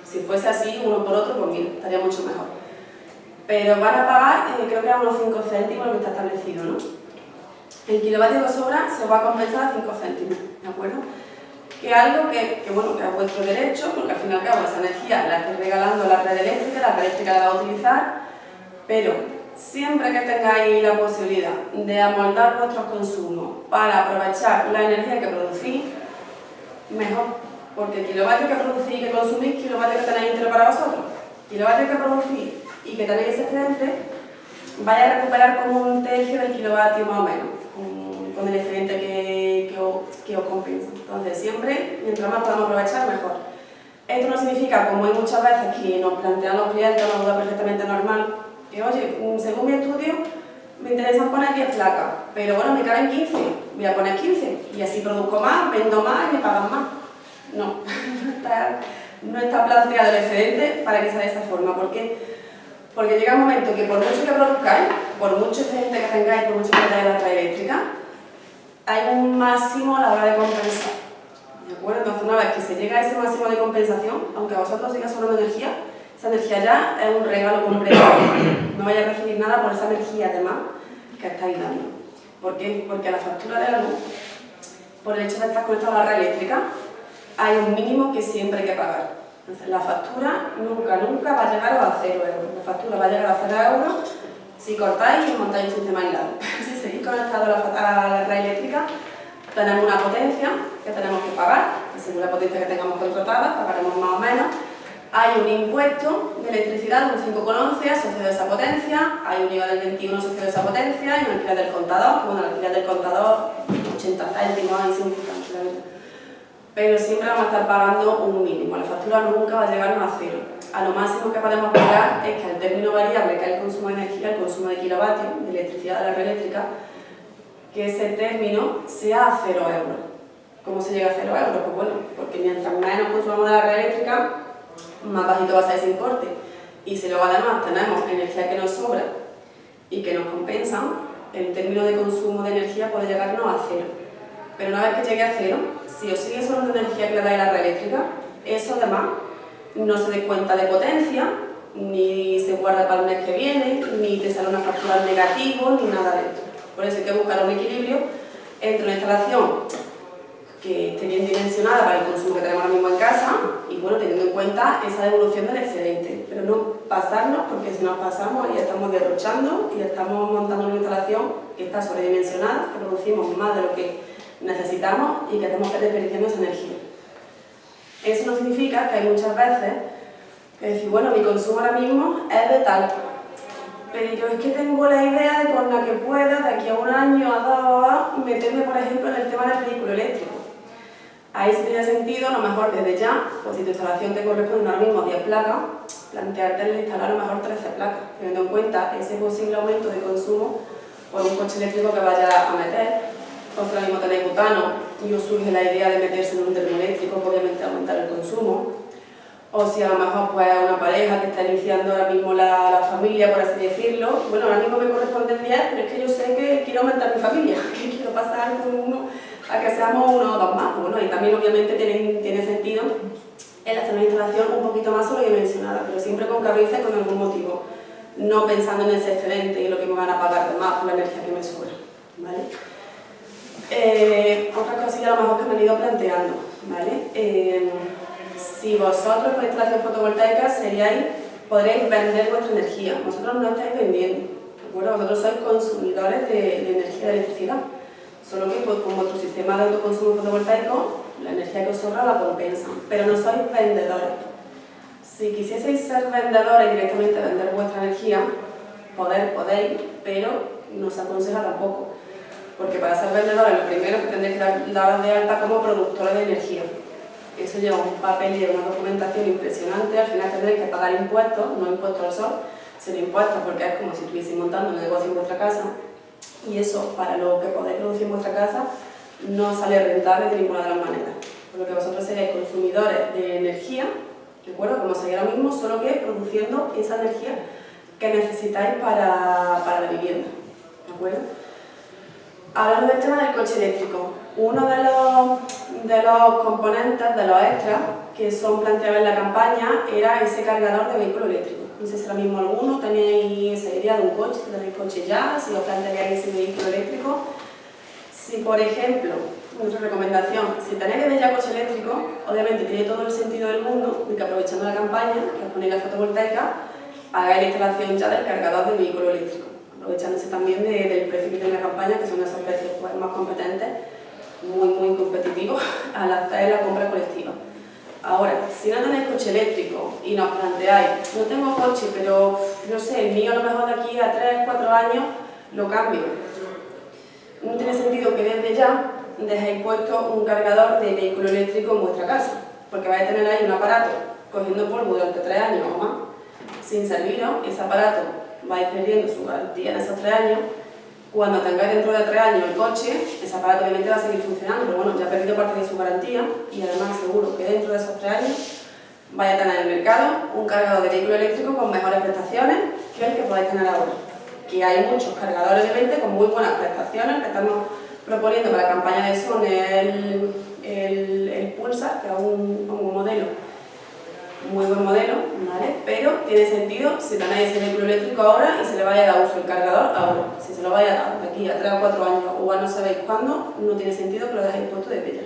Si fuese así, uno por otro, pues mira, estaría mucho mejor. Pero van a pagar, creo que a unos 5 céntimos lo que está establecido, ¿no? El kilovatio que sobra se va a compensar a 5 céntimos, ¿de acuerdo? Que algo que es vuestro derecho, porque al fin y al cabo esa energía la estáis regalando a la red eléctrica la va a utilizar, pero siempre que tengáis la posibilidad de amoldar vuestros consumos para aprovechar la energía que producís, mejor, porque el kilovatio que producís y que consumís, kilovatio que tenéis íntegro para vosotros, kilovatio que producís y que tenéis excedente, vais a recuperar como 1/3 del kilovatio más o menos, con el excedente que os compensa. Entonces, siempre, mientras más podamos aprovechar, mejor. Esto no significa, como hay muchas veces que nos plantean los clientes una duda perfectamente normal, que oye, según mi estudio, me interesan poner 10 placas, pero bueno, me caben 15, voy a poner 15, y así produzco más, vendo más y me pagan más. No, no está planteado el excedente para que sea de esa forma. ¿Por qué? Porque llega un momento que por mucho que produzcáis, por mucho excedente que tengáis, por mucho que tengáis la red eléctrica, hay un máximo a la hora de compensar. ¿De acuerdo? Entonces, una vez que se llega a ese máximo de compensación, aunque a vosotros siga sobrando energía, Esta energía ya es un regalo completo. No vaya a recibir nada por esa energía además que estáis dando. ¿Por qué? Porque a la factura de la luz, por el hecho de estar conectado a la red eléctrica, hay un mínimo que siempre hay que pagar. Entonces, la factura nunca va a llegar a 0 euros. La factura va a llegar a 0 euros si cortáis y montáis un sistema aislado. Si seguís conectados a la red eléctrica, tenemos una potencia que tenemos que pagar, y según la potencia que tengamos contratada, pagaremos más o menos. Hay un impuesto de electricidad de un 5,11 asociado a esa potencia, hay un IVA del 21 asociado a esa potencia y un alquiler del contador, que bueno, el alquiler del contador 80 céntimos, insignificante. Pero siempre vamos a estar pagando un mínimo, la factura nunca va a llegarnos a 0. A lo máximo que podemos pagar es que al término variable, que es el consumo de energía, el consumo de kilovatios de electricidad de la red eléctrica, que ese término sea a 0 euros. ¿Cómo se llega a 0 euros? Pues bueno, porque mientras menos consumamos de la red eléctrica, más bajito va a ser ese importe. Y si luego además tenemos energía que nos sobra y que nos compensan, el término de consumo de energía puede llegarnos a 0. Pero una vez que llegue a 0, si os sigue sobrando energía que le dais a la red eléctrica, eso además no se descuenta de potencia, ni se guarda para el mes que viene, ni te sale una factura en negativo, ni nada de esto. Por eso hay que buscar un equilibrio entre una instalación que esté bien dimensionada para el consumo que tenemos ahora mismo en casa y bueno, teniendo en cuenta esa devolución del excedente, pero no pasarnos, porque si nos pasamos ya estamos derrochando y estamos montando una instalación que está sobredimensionada, que producimos más de lo que necesitamos y que tenemos que desperdiciando esa energía. Eso no significa que hay muchas veces que decir, bueno, mi consumo ahora mismo es de tal, pero yo es que tengo la idea de con la que pueda, de aquí a un año, a 2, meterme por ejemplo en el tema del vehículo eléctrico. Ahí sí tiene sentido, a lo mejor desde ya, pues si tu instalación te corresponde ahora mismo a 10 placas, plantearte el instalar a lo mejor 13 placas, teniendo en cuenta ese posible aumento de consumo por un coche eléctrico que vaya a meter. O si ahora mismo tenéis butano y os surge la idea de meterse en un termoeléctrico, pues obviamente aumentar el consumo. O si a lo mejor pues una pareja que está iniciando ahora mismo la familia, por así decirlo, bueno, ahora mismo me corresponde 10, pero es que yo sé que quiero aumentar mi familia, que quiero pasar con uno a que seamos 1 o 2 más. Bueno, y también obviamente tiene sentido el hacer una instalación un poquito más sobredimensionada, pero siempre con cabeza y con algún motivo, no pensando en ese excedente y lo que me van a pagar de más por la energía que me sobra, ¿vale? Otras cosillas a lo mejor que me han ido planteando, ¿vale? Si vosotros con instalación fotovoltaica podréis vender vuestra energía. Vosotros no estáis vendiendo, ¿de acuerdo? Vosotros sois consumidores de energía de electricidad. Solo que pues, con vuestro sistema de autoconsumo fotovoltaico, la energía que os sobra la compensan. Pero no sois vendedores. Si quisieseis ser vendedores y directamente vender vuestra energía, podéis, pero no os aconseja tampoco. Porque para ser vendedores, lo primero que tendréis que daros de alta como productora de energía. Eso lleva un papel y una documentación impresionante. Al final tendréis que pagar impuestos, no impuestos al sol, sino impuestos porque es como si estuvieseis montando un negocio en vuestra casa. Y eso, para lo que podéis producir en vuestra casa, no sale rentable de ninguna de las maneras. Por lo que vosotros seréis consumidores de energía, ¿de acuerdo? Como sería ahora mismo, solo que produciendo esa energía que necesitáis para la vivienda, ¿de acuerdo? Hablando del tema del coche eléctrico, uno de los componentes, de los extras que son planteados en la campaña era ese cargador de vehículo eléctrico. No sé si ahora mismo alguno tenéis esa idea de un coche, si tenéis coche ya, si os planteáis ese vehículo eléctrico. Si por ejemplo, nuestra recomendación, si tenéis desde ya coche eléctrico, obviamente tiene todo el sentido del mundo de que aprovechando la campaña, que os ponéis la fotovoltaica, hagáis la instalación ya del cargador de vehículo eléctrico, aprovechándose también del precio que tiene la campaña, que son esos precios pues, más competentes, muy competitivos al hacer la compra colectiva. Ahora, si no tenéis coche eléctrico y nos planteáis, no tengo coche, pero no sé, el mío a lo mejor de aquí a 3-4 años lo cambio. No tiene sentido que desde ya dejéis puesto un cargador de vehículo eléctrico en vuestra casa, porque vais a tener ahí un aparato cogiendo polvo durante 3 años o más, sin serviros. Ese aparato vais perdiendo su garantía en esos 3 años. Cuando tengáis dentro de 3 años el coche, ese aparato obviamente va a seguir funcionando, pero bueno, ya ha perdido parte de su garantía y además seguro que dentro de esos 3 años vais a tener en el mercado un cargador de vehículo eléctrico con mejores prestaciones que el que podáis tener ahora. Que hay muchos cargadores obviamente con muy buenas prestaciones que estamos proponiendo para la campaña de Sony, el Pulsar, que es un modelo muy buen modelo, ¿vale? Pero tiene sentido si tenéis ese vehículo eléctrico ahora y se le vaya a dar uso el cargador ahora. Si se lo vaya a dar de aquí a 3 o 4 años o a no sabéis cuándo, no tiene sentido que lo dejéis puesto de pie.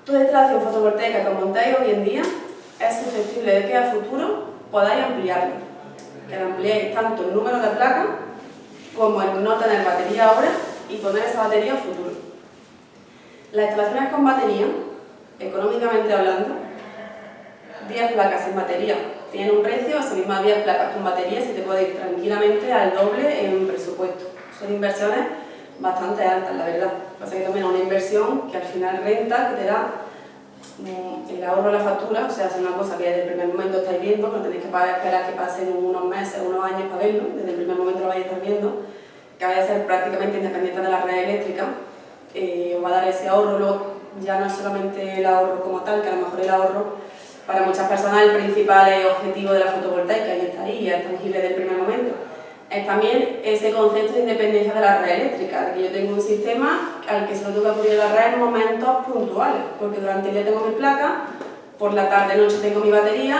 Toda instalación fotovoltaica que montáis hoy en día es susceptible de que a futuro podáis ampliarlo. Que ampliéis tanto el número de placas como el no tener batería ahora y poner esa batería a futuro. Las instalaciones con batería, económicamente hablando, 10 placas sin batería tienen un precio, esas mismas 10 placas con batería se te puede ir tranquilamente al doble en presupuesto. Son inversiones bastante altas, la verdad. Pasa que también es una inversión que al final renta, que te da el ahorro de la factura, o sea, es una cosa que desde el primer momento estáis viendo, que no tenéis que esperar que pasen unos meses, unos años para verlo, desde el primer momento lo vais a estar viendo, que vaya a ser prácticamente independiente de la red eléctrica, os va a dar ese ahorro. Luego ya no es solamente el ahorro como tal, que a lo mejor el ahorro para muchas personas el principal objetivo de la fotovoltaica, y está ahí, es tangible desde el primer momento, es también ese concepto de independencia de la red eléctrica, de que yo tengo un sistema al que se lo tengo que acudir a la red en momentos puntuales, porque durante el día tengo mi placa, por la tarde-noche tengo mi batería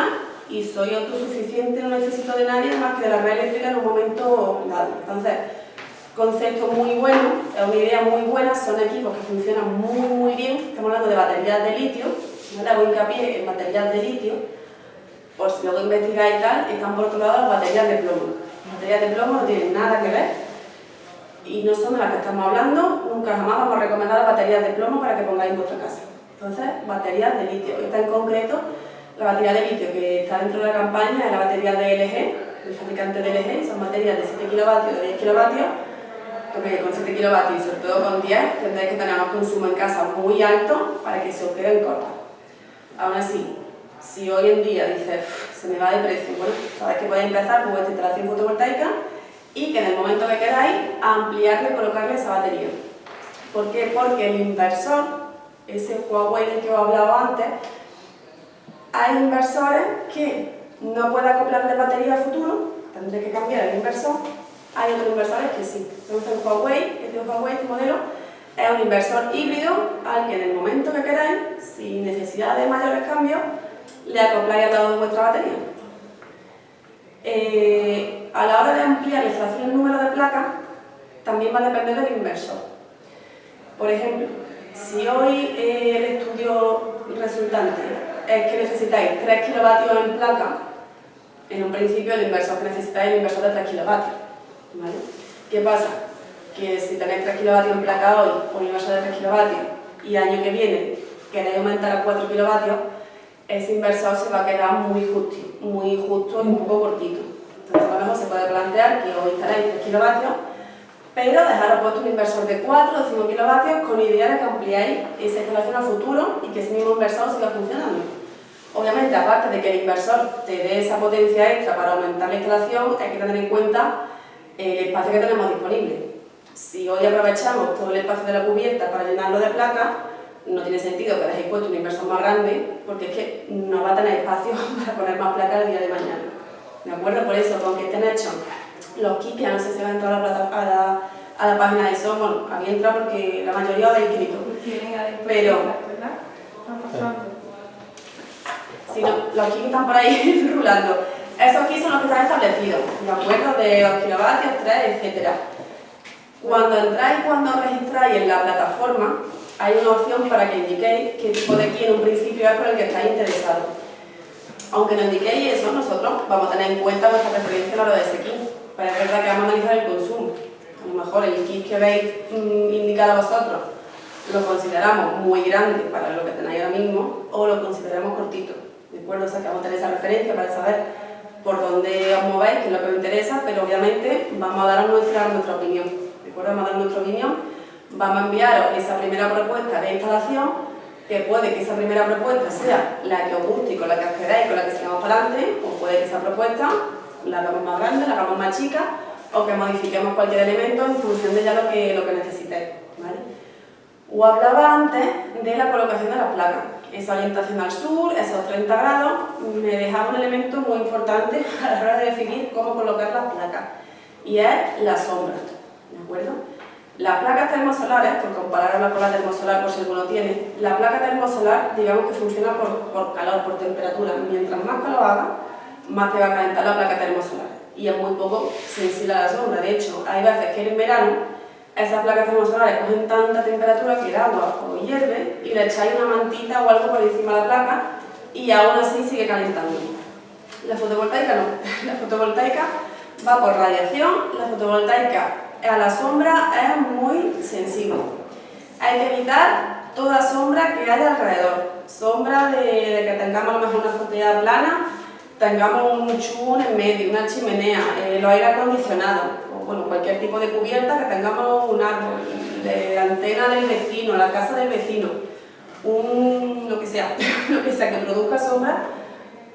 y soy autosuficiente, no necesito de nadie más que de la red eléctrica en un momento dado. Entonces, concepto muy bueno, es una idea muy buena, son equipos que funcionan muy bien. Estamos hablando de baterías de litio, ¿vale? Hago hincapié en baterías de litio, por si luego investigáis y tal, están por otro lado las baterías de plomo. Las baterías de plomo no tienen nada que ver y no son de las que estamos hablando. Nunca jamás vamos a recomendar las baterías de plomo para que pongáis en vuestra casa. Entonces, baterías de litio. Esta en concreto, la batería de litio que está dentro de la campaña es la batería de LG, el fabricante de LG, son baterías de 7 kilovatios, de 10 kilovatios, que con 7 kilovatios y sobre todo con 10 tendréis que tener unos consumos en casa muy altos para que se os queden cortos. Aún así, si hoy en día dices, se me va de precio, bueno, sabéis que podéis empezar con vuestra instalación fotovoltaica y que en el momento que queráis ampliarle, colocarle esa batería. ¿Por qué? Porque el inversor, ese Huawei del que os he hablado antes, hay inversores que no pueden acoplarle batería a futuro, tendré que cambiar el inversor. Hay otros inversores que sí. Entonces el Huawei, este modelo, es un inversor híbrido al que en el momento que queráis, sin necesidad de mayores cambios, le acopláis a toda vuestra batería. A la hora de ampliar la instalación del número de placas, también va a depender del inversor. Por ejemplo, si hoy el estudio resultante es que necesitáis 3 kilovatios en placa, en un principio el inversor que necesitáis es el inversor de 3 kilovatios. ¿Vale? ¿Qué pasa? Que si tenéis 3 kilovatios en placa hoy, un inversor de 3 kilovatios, y año que viene queréis aumentar a 4 kilovatios, ese inversor se va a quedar muy justo y un poco cortito. Entonces, a lo mejor se puede plantear que os instaléis 3 kilovatios, pero dejaros puesto un inversor de 4 o 5 kilovatios con idea de que ampliáis esa instalación a futuro y que ese mismo inversor siga funcionando. Obviamente, aparte de que el inversor te dé esa potencia extra para aumentar la instalación, hay que tener en cuenta el espacio que tenemos disponible. Si hoy aprovechamos todo el espacio de la cubierta para llenarlo de placas, no tiene sentido que dejéis puesto un inversor más grande, porque es que no va a tener espacio para poner más placas el día de mañana. ¿De acuerdo? Por eso, con que estén hechos los kits, que no sé si van a entrar a la página de eso, bueno, había entrado porque la mayoría lo habéis escrito. Pero, si no, los kits están por ahí rulando. Esos kits son los que están establecidos, ¿de acuerdo? De 2 kilovatios, 3, etc. Cuando entráis, cuando registráis en la plataforma, hay una opción para que indiquéis qué tipo de kit en un principio es por el que estáis interesados. Aunque no indiquéis eso, nosotros vamos a tener en cuenta vuestra preferencia a la hora de ese kit. Pero es verdad que vamos a analizar el consumo. A lo mejor el kit que veis indicado vosotros lo consideramos muy grande para lo que tenéis ahora mismo o lo consideramos cortito. ¿De acuerdo? O sea que vamos a tener esa referencia para saber por dónde os movéis, qué es lo que os interesa, pero obviamente vamos a dar nuestra opinión. ¿De acuerdo? Vamos a dar nuestra opinión. Vamos a enviaros esa primera propuesta de instalación, que puede que esa primera propuesta sea la que os guste y con la que os queráis, con la que sigamos para adelante, o puede que esa propuesta la hagamos más grande, la hagamos más chica, o que modifiquemos cualquier elemento en función de ya lo que necesitéis. ¿Vale? Os hablaba antes de la colocación de las placas. Esa orientación al sur, esos 30 grados, me dejaba un elemento muy importante a la hora de definir cómo colocar las placas, y es la sombra. ¿De acuerdo? Las placas termosolares, por compararla con la termosolar por si alguno tiene, la placa termosolar digamos que funciona por calor, por temperatura. Mientras más calor haga, más te va a calentar la placa termosolar y es muy poco sensible a la sombra. De hecho, hay veces que en verano esas placas termosolares cogen tanta temperatura que el agua o hierve y le echáis una mantita o algo por encima de la placa y aún así sigue calentando. La fotovoltaica no, la fotovoltaica va por radiación, la fotovoltaica a la sombra es muy sensible. Hay que evitar toda sombra que haya alrededor, sombra de que tengamos a lo mejor una azotea plana, tengamos un chubón en medio, una chimenea, los aire acondicionados, o bueno, cualquier tipo de cubierta, que tengamos un árbol, de la antena del vecino, la casa del vecino, lo que sea que produzca sombra,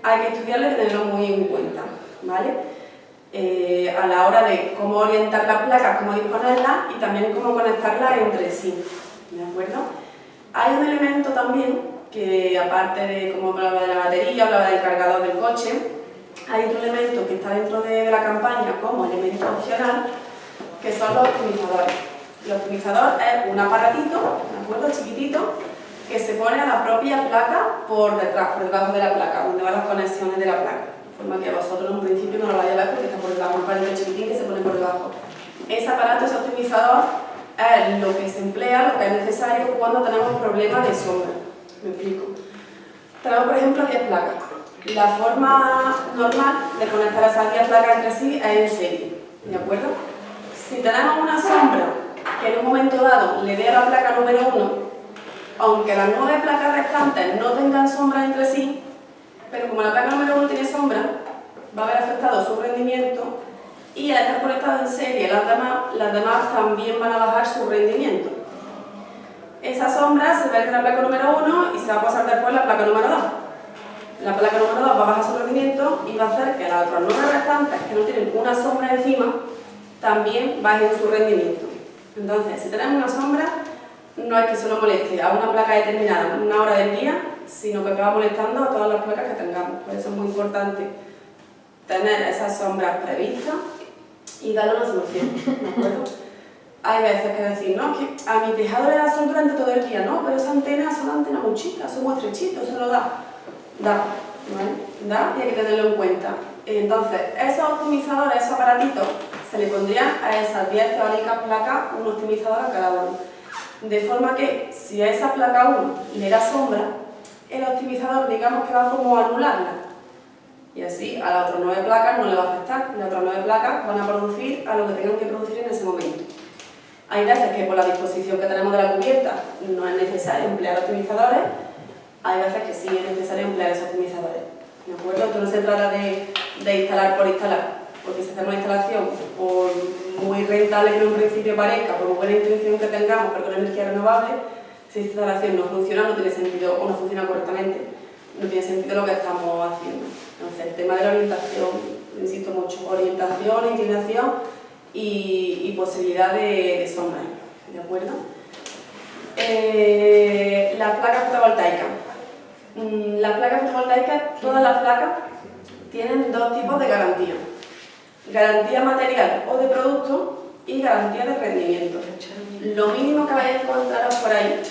hay que estudiarlo y tenerlo muy en cuenta, ¿vale? A la hora de cómo orientar las placas, cómo disponerlas y también cómo conectarlas entre sí, ¿de acuerdo? Hay un elemento también que, aparte de como hablaba de la batería, hablaba del cargador del coche, hay otro elemento que está dentro de la campaña como elemento opcional, que son los optimizadores. El optimizador es un aparatito, ¿de acuerdo?, chiquitito, que se pone a la propia placa por detrás, por debajo de la placa, donde van las conexiones de la placa. De forma que vosotros en un principio no lo vais a ver porque está por debajo, un aparatito chiquitín que se pone por debajo. Ese aparato, ese optimizador, es lo que se emplea, lo que es necesario cuando tenemos problemas de sombra. Me explico. Tenemos, por ejemplo, 10 placas. La forma normal de conectar esas 10 placas entre sí es en serie, ¿de acuerdo? Si tenemos una sombra que en un momento dado le dé a la placa número 1, aunque las 9 placas restantes no tengan sombra entre sí, pero como la placa número 1 tiene sombra, va a haber afectado su rendimiento y al estar conectadas en serie las demás también van a bajar su rendimiento. Esa sombra se va a ir de la placa número 1 y se va a pasar después a la placa número 2. La placa número 2 va a bajar su rendimiento y va a hacer que las otras 9 restantes que no tienen una sombra encima también bajen su rendimiento. Entonces, si tenemos una sombra, no es que solo moleste a una placa determinada una hora del día, sino que acaba molestando a todas las placas que tengamos. Por eso es muy importante tener esas sombras previstas y darle una solución, ¿de acuerdo? Hay veces que decir, no, que a mi tejado le da sol durante todo el día, no, pero esa antena son antenas muy chicas, son muy estrechitos, eso no da. Da, ¿vale? Da y hay que tenerlo en cuenta. Entonces, esos optimizadores, esos aparatitos, se le pondrían a esas 10 teóricas placas un optimizador a cada uno. De forma que, si a esa placa 1 le da sombra, el optimizador, digamos que va como a anularla. Y así a las otras 9 placas no le va a afectar. Las otras 9 placas van a producir a lo que tengan que producir en ese momento. Hay veces que por la disposición que tenemos de la cubierta no es necesario emplear optimizadores, hay veces que sí es necesario emplear esos optimizadores. ¿De acuerdo? Esto no se trata de instalar por instalar, porque si hacemos una instalación, por muy rentable que en un principio parezca, por buena intención que tengamos, pero con energía renovable, si esta instalación no funciona, no tiene sentido, o no funciona correctamente, no tiene sentido lo que estamos haciendo. Entonces, el tema de la orientación, insisto mucho, orientación, inclinación y posibilidad de sombra, ¿de acuerdo? Las placas fotovoltaicas. Las placas fotovoltaicas, todas las placas, tienen dos tipos de garantía. Garantía material o de producto y garantía de rendimiento. Lo mínimo que vais a encontraros por ahí,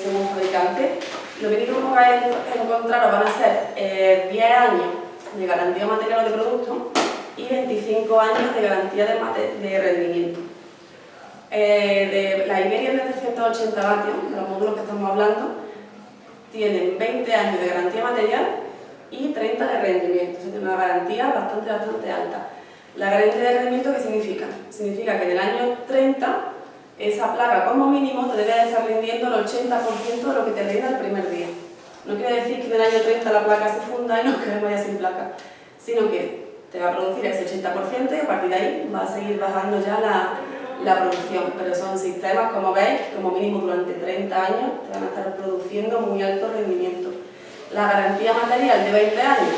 según fabricante, lo mínimo que vais a encontraros van a ser 10 años de garantía material o de producto y 25 años de garantía de rendimiento. La Iberia de 380 vatios, de los módulos que estamos hablando, tienen 20 años de garantía material y 30 de rendimiento. O sea, tiene una garantía bastante alta. La garantía de rendimiento, ¿qué significa? Significa que en el año 30 esa placa como mínimo te debe de estar rindiendo el 80% de lo que te rinda el primer día. No quiere decir que en el año 30 la placa se funda y nos quedemos ya sin placa, sino que te va a producir ese 80% y a partir de ahí va a seguir bajando ya la producción. Pero son sistemas, como veis, como mínimo durante 30 años te van a estar produciendo muy alto rendimiento. La garantía material de 20 años,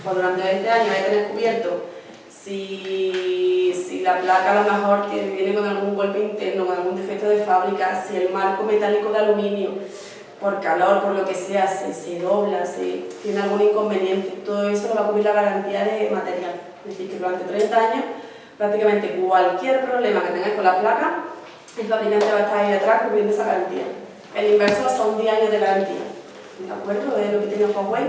pues durante 20 años hay que tener cubierto si la placa a lo mejor viene con algún golpe interno, con algún defecto de fábrica, si el marco metálico de aluminio, por calor, por lo que sea, se dobla, tiene algún inconveniente, todo eso lo va a cubrir la garantía de material. Es decir, que durante 30 años, prácticamente cualquier problema que tengáis con la placa, el fabricante va a estar ahí detrás cubriendo esa garantía. El inversor son 10 años de garantía, ¿de acuerdo? Es lo que tiene Huawei.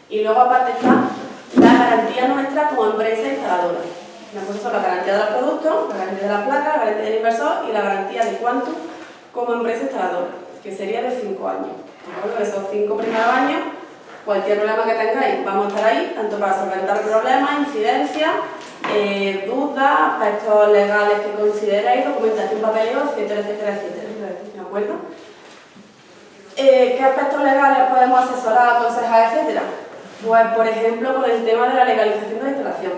Y luego aparte está la garantía nuestra como empresa instaladora. ¿De acuerdo? Son la garantía de los productos, la garantía de la placa, la garantía del inversor y la garantía de Quantum como empresa instaladora, que sería de 5 años. ¿De acuerdo? Esos 5 primeros años, cualquier problema que tengáis, vamos a estar ahí, tanto para solventar problemas, incidencias, dudas, aspectos legales que consideréis, documentación, papeleo, etcétera, etcétera, etcétera. ¿De acuerdo? ¿Qué aspectos legales podemos asesorar, aconsejar, etcétera? Pues, por ejemplo, con el tema de la legalización de la instalación.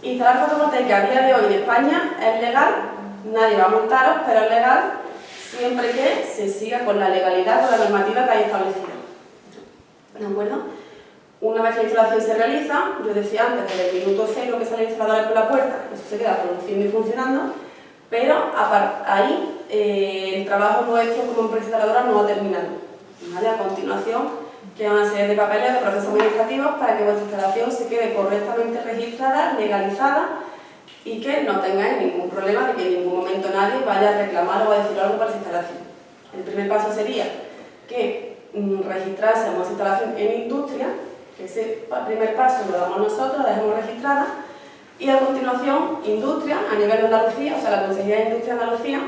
Instalar fotovoltaica a día de hoy en España es legal, nadie va a multaros, pero es legal siempre que se siga con la legalidad, con la normativa que hay establecida. ¿De acuerdo? Una vez que la instalación se realiza, yo decía antes, desde el minuto 0 que sale el instalador por la puerta, eso se queda produciendo y funcionando, pero ahí el trabajo nuestro como empresa instaladora no va terminando. ¿Vale? A continuación, queda una serie de papeles, de procesos administrativos para que vuestra instalación se quede correctamente registrada, legalizada y que no tengáis ningún problema de que en ningún momento nadie vaya a reclamar o a decir algo para esa instalación. El primer paso sería que registrásemos esa instalación en industria, que ese primer paso lo damos nosotros, la dejamos registrada, y a continuación industria, a nivel de Andalucía, o sea la Consejería de Industria de Andalucía,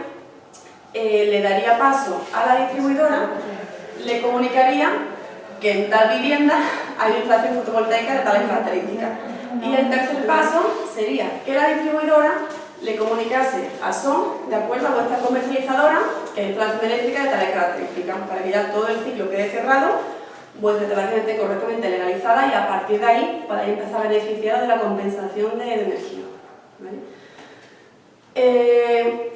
le daría paso a la distribuidora, le comunicaría que en tal vivienda hay una instalación fotovoltaica de tales características. Y el tercer paso sería que la distribuidora le comunicase a SON, de acuerdo a vuestra comercializadora, que es instalación eléctrica de tales características, para que ya todo el ciclo quede cerrado, vuestra instalación esté correctamente legalizada y a partir de ahí podáis empezar a beneficiar de la compensación de energía. ¿Vale?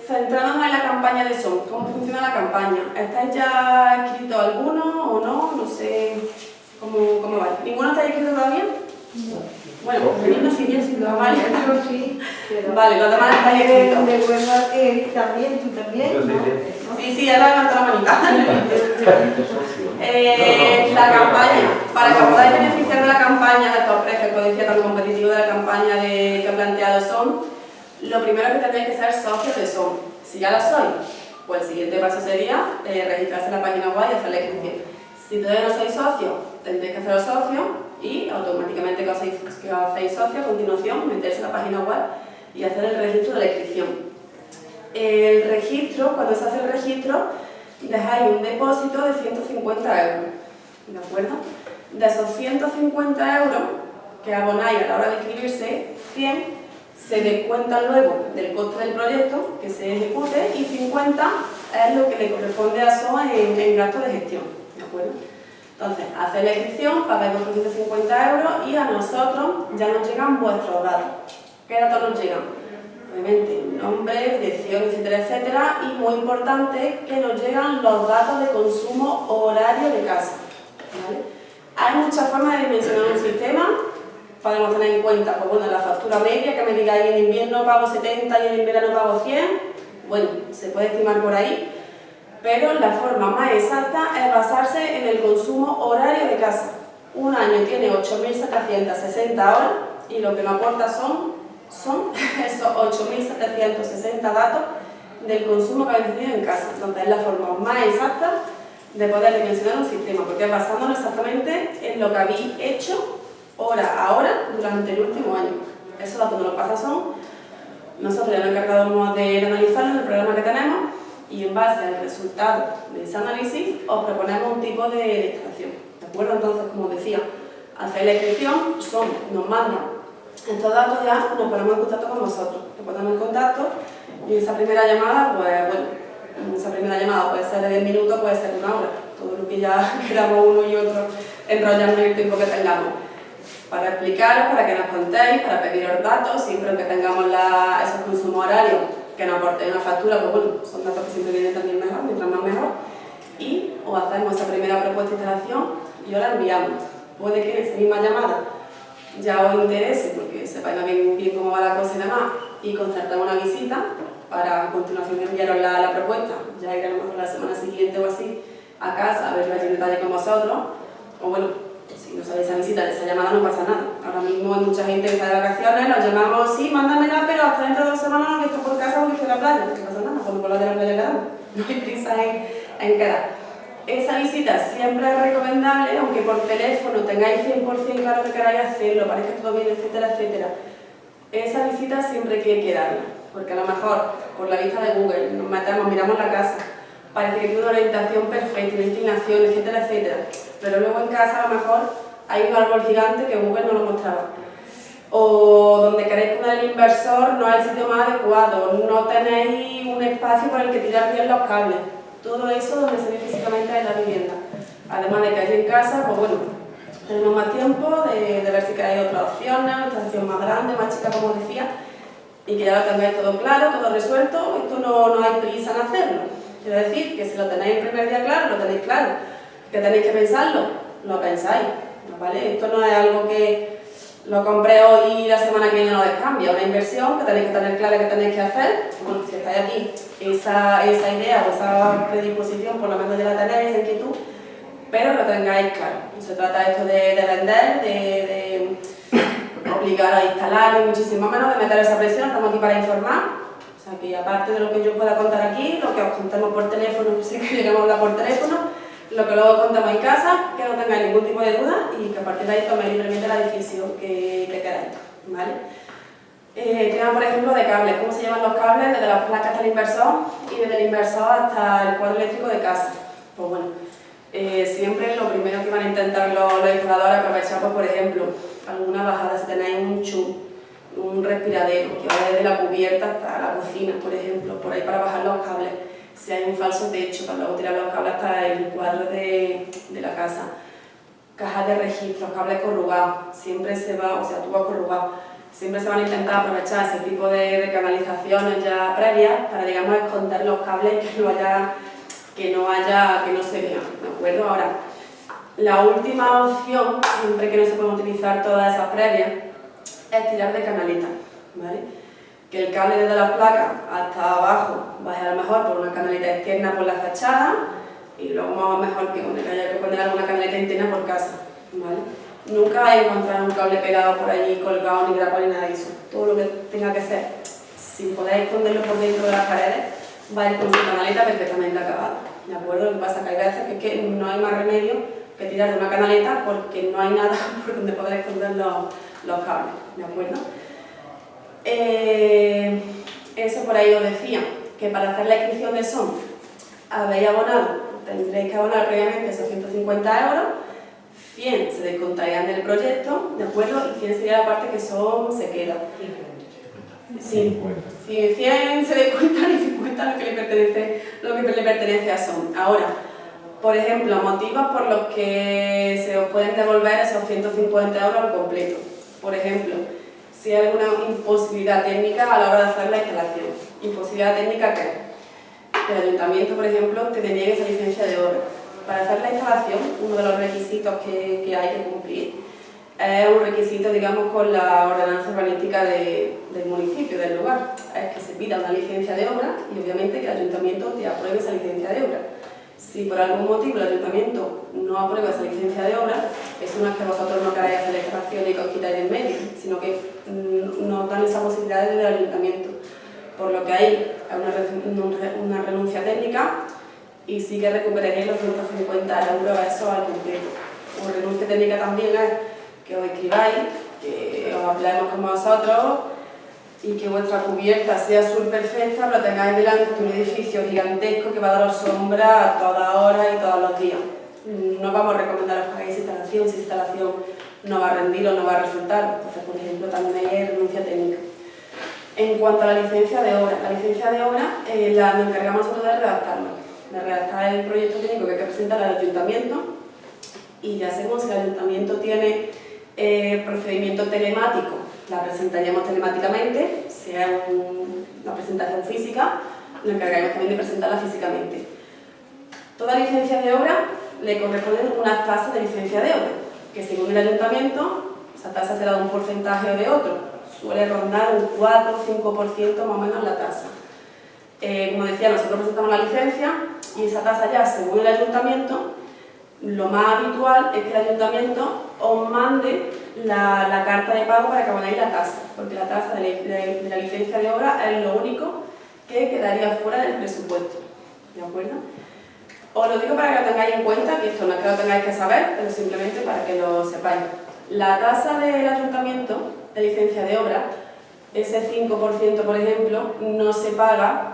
Centrándonos en la campaña de SON, ¿cómo funciona la campaña? ¿Estáis ya inscritos alguno o no? No sé cómo va. ¿Ninguno estáis inscritos todavía? No. Bueno, Benigno sí, bien, sí, vale. Sí, Vale, los demás estáis inscritos. Recuerda que también, tú también, ¿no? Sí, ya lo levantado la manita. La campaña, para que podáis beneficiar de la campaña, de estos precios que os decía tan competitivos de la campaña que ha planteado SON, lo primero que tendréis que ser socios de SON. Si ya lo sois, pues el siguiente paso sería registrarse en la página web y hacer la inscripción. Si todavía no sois socios, tendréis que haceros socios y automáticamente que os hacéis socios, a continuación meterse en la página web y hacer el registro de la inscripción. El registro, cuando se hace el registro, dejáis un depósito de 150 euros, ¿de acuerdo? De esos 150 euros que abonáis a la hora de inscribirse, 100 se descuentan luego del coste del proyecto que se ejecute y 50 es lo que le corresponde a SOA en gasto de gestión, ¿de acuerdo? Entonces, hacéis la inscripción, pagáis vuestros 150 euros y a nosotros ya nos llegan vuestros datos. ¿Qué datos nos llegan? Obviamente, nombre, dirección, etcétera, etcétera, y muy importante que nos llegan los datos de consumo horario de casa, ¿vale? Hay muchas formas de dimensionar un sistema. Podemos tener en cuenta, pues bueno, la factura media, que me digáis en invierno pago 70 y en verano pago 100, bueno, se puede estimar por ahí, pero la forma más exacta es basarse en el consumo horario de casa. Un año tiene 8.760 horas y lo que nos aporta son esos 8.760 datos del consumo que habéis tenido en casa. Entonces es la forma más exacta de poder dimensionar un sistema, porque es basándonos exactamente en lo que habéis hecho hora a hora durante el último año. Esos datos nos los pasa SON, nosotros ya nos encargamos de analizarlo en el programa que tenemos y en base al resultado de ese análisis os proponemos un tipo de instalación. ¿De acuerdo? Entonces, como decía, hacéis la inscripción, SON nos manda estos datos, ya nos ponemos en contacto con vosotros. Nos ponemos en contacto y esa primera llamada, pues bueno, esa primera llamada puede ser de 10 minutos, puede ser de 1 hora, todo lo que ya queramos uno y otro enrollando en el tiempo que tengamos. Para explicaros, para que nos contéis, para pediros datos, siempre que tengamos esos consumos horarios que nos aporten una factura, pues bueno, son datos que siempre vienen también mejor, mientras más mejor, y os hacemos esa primera propuesta de instalación y os la enviamos. Puede que en esa misma llamada ya os interese, porque sepáis bien cómo va la cosa y demás, y concertamos una visita para a continuación enviaros la propuesta, ya iremos la semana siguiente o así a casa a ver más en detalle con vosotros, o bueno, si no sabéis esa visita, esa llamada no pasa nada. Ahora mismo hay mucha gente que está de vacaciones, nos llamamos, sí, mándamela, pero hasta dentro de 2 semanas no, que estoy por casa porque estoy en la playa, no pasa nada, pues pasando por la de la playa cada uno, no hay prisa en quedar. Esa visita siempre es recomendable, aunque por teléfono tengáis 100% claro que queráis hacerlo, parezca todo bien, etcétera, etcétera. Esa visita siempre hay que darla, porque a lo mejor por la vista de Google nos metemos, miramos la casa, parece que tiene una orientación perfecta, una inclinación, etcétera, etcétera, pero luego en casa a lo mejor hay un árbol gigante que Google no lo mostraba. O donde queréis poner el inversor no es el sitio más adecuado, no tenéis un espacio por el que tirar bien los cables. Todo eso donde se ve físicamente en la vivienda. Además de que allí en casa, pues bueno, tenemos más tiempo de ver si queréis otras opciones, otra opción más grande, más chica, como decía, y que ya lo tengáis todo claro, todo resuelto. Esto no hay prisa en hacerlo. Quiero decir que si lo tenéis el primer día claro, lo tenéis claro. Que tenéis que pensarlo, lo pensáis, ¿vale? Esto no es algo que lo compré hoy y la semana que viene no descambia, es una inversión que tenéis que tener clara que tenéis que hacer. Bueno, si estáis aquí, esa idea o esa predisposición, por lo menos ya la tenéis, esa inquietud, pero lo tengáis claro. No se trata esto de vender, de obligar a instalar, ni muchísimo menos de meter esa presión. Estamos aquí para informar. O sea que aparte de lo que yo pueda contar aquí, lo que os contemos por teléfono, si que lleguemos a hablar por teléfono, lo que luego contamos en casa, que no tengáis ningún tipo de duda y que a partir de ahí toméis libremente la decisión que queráis, ¿vale? Tema, por ejemplo, de cables, cómo se llevan los cables desde las placas hasta el inversor y desde el inversor hasta el cuadro eléctrico de casa. Pues bueno, siempre lo primero que van a intentar los instaladores es aprovechar, pues, por ejemplo, alguna bajada, si tenéis un respiradero que va desde la cubierta hasta la cocina, por ejemplo, por ahí para bajar los cables. Si hay un falso techo, para luego tirar los cables hasta el cuadro de la casa. Cajas de registro, cables corrugados, siempre se va, o sea, tubos corrugados, siempre se van a intentar aprovechar ese tipo de canalizaciones ya previas para, digamos, esconder los cables que no se vean, ¿de acuerdo? Ahora, la última opción, siempre que no se pueden utilizar todas esas previas, es tirar de canaleta, ¿vale? Que el cable desde la placa hasta abajo baje a lo mejor por una canaleta externa por la fachada y luego más o mejor que haya que poner alguna canaleta interna por casa, ¿vale? Nunca vais a encontrar un cable pegado por allí, colgado, ni grapado, ni nada de eso. Todo lo que tenga que ser, si podéis esconderlo por dentro de las paredes, va a ir con su canaleta perfectamente acabada, ¿de acuerdo? Lo que pasa es que hay veces que, no hay más remedio que tirar de una canaleta porque no hay nada por donde poder esconder los cables, ¿de acuerdo? Eso por ahí os decía, que para hacer la inscripción de SON habéis abonado, tendréis que abonar previamente esos 150 €, 100 se descontarían del proyecto, ¿de acuerdo? Y 100 sería la parte que SON se queda. Sí, 100 se descuentan y 50 lo que le pertenece a SON. Ahora, por ejemplo, motivos por los que se os pueden devolver esos 150 € al completo. Por ejemplo, si hay alguna imposibilidad técnica a la hora de hacer la instalación. ¿Imposibilidad técnica qué? Que el ayuntamiento, por ejemplo, te deniegue esa licencia de obra. Para hacer la instalación, uno de los requisitos que hay que cumplir es un requisito, digamos, con la ordenanza urbanística del municipio, del lugar. Es que se pida una licencia de obra y obviamente que el ayuntamiento te apruebe esa licencia de obra. Si por algún motivo el ayuntamiento no aprueba esa licencia de obra, eso no es que vosotros no queráis hacer la instalación y que os quitáis en medio, sino que nos dan esa posibilidad desde el ayuntamiento. Por lo que hay una renuncia técnica y sí que recuperaréis los 150 € eso al completo. Una renuncia técnica también es que os escribáis, que os hablemos con vosotros y que vuestra cubierta sea azul perfecta, pero tengáis delante un edificio gigantesco que va a daros sombra a toda hora y todos los días. No vamos a recomendaros que hagáis instalación si la instalación no va a rendir o no va a resultar. Entonces, por ejemplo, también hay renuncia técnica. En cuanto a la licencia de obra, nos encargamos nosotros de redactar el proyecto técnico que hay que presentar al ayuntamiento y ya según si el ayuntamiento tiene procedimiento telemático, la presentaríamos telemáticamente, sea una presentación física, nos encargaremos también de presentarla físicamente. Toda licencia de obra le corresponden unas tasas de licencia de obra, que según el ayuntamiento, esa tasa será de un porcentaje o de otro, suele rondar un 4 o 5% más o menos la tasa. Como decía, nosotros presentamos la licencia y esa tasa ya, según el ayuntamiento, lo más habitual es que el ayuntamiento os mande la carta de pago para que abonéis la tasa, porque la tasa de la licencia de obra es lo único que quedaría fuera del presupuesto, ¿de acuerdo? Os lo digo para que lo tengáis en cuenta, que esto no es que lo tengáis que saber, pero simplemente para que lo sepáis. La tasa del ayuntamiento de licencia de obra, ese 5%, por ejemplo, no se paga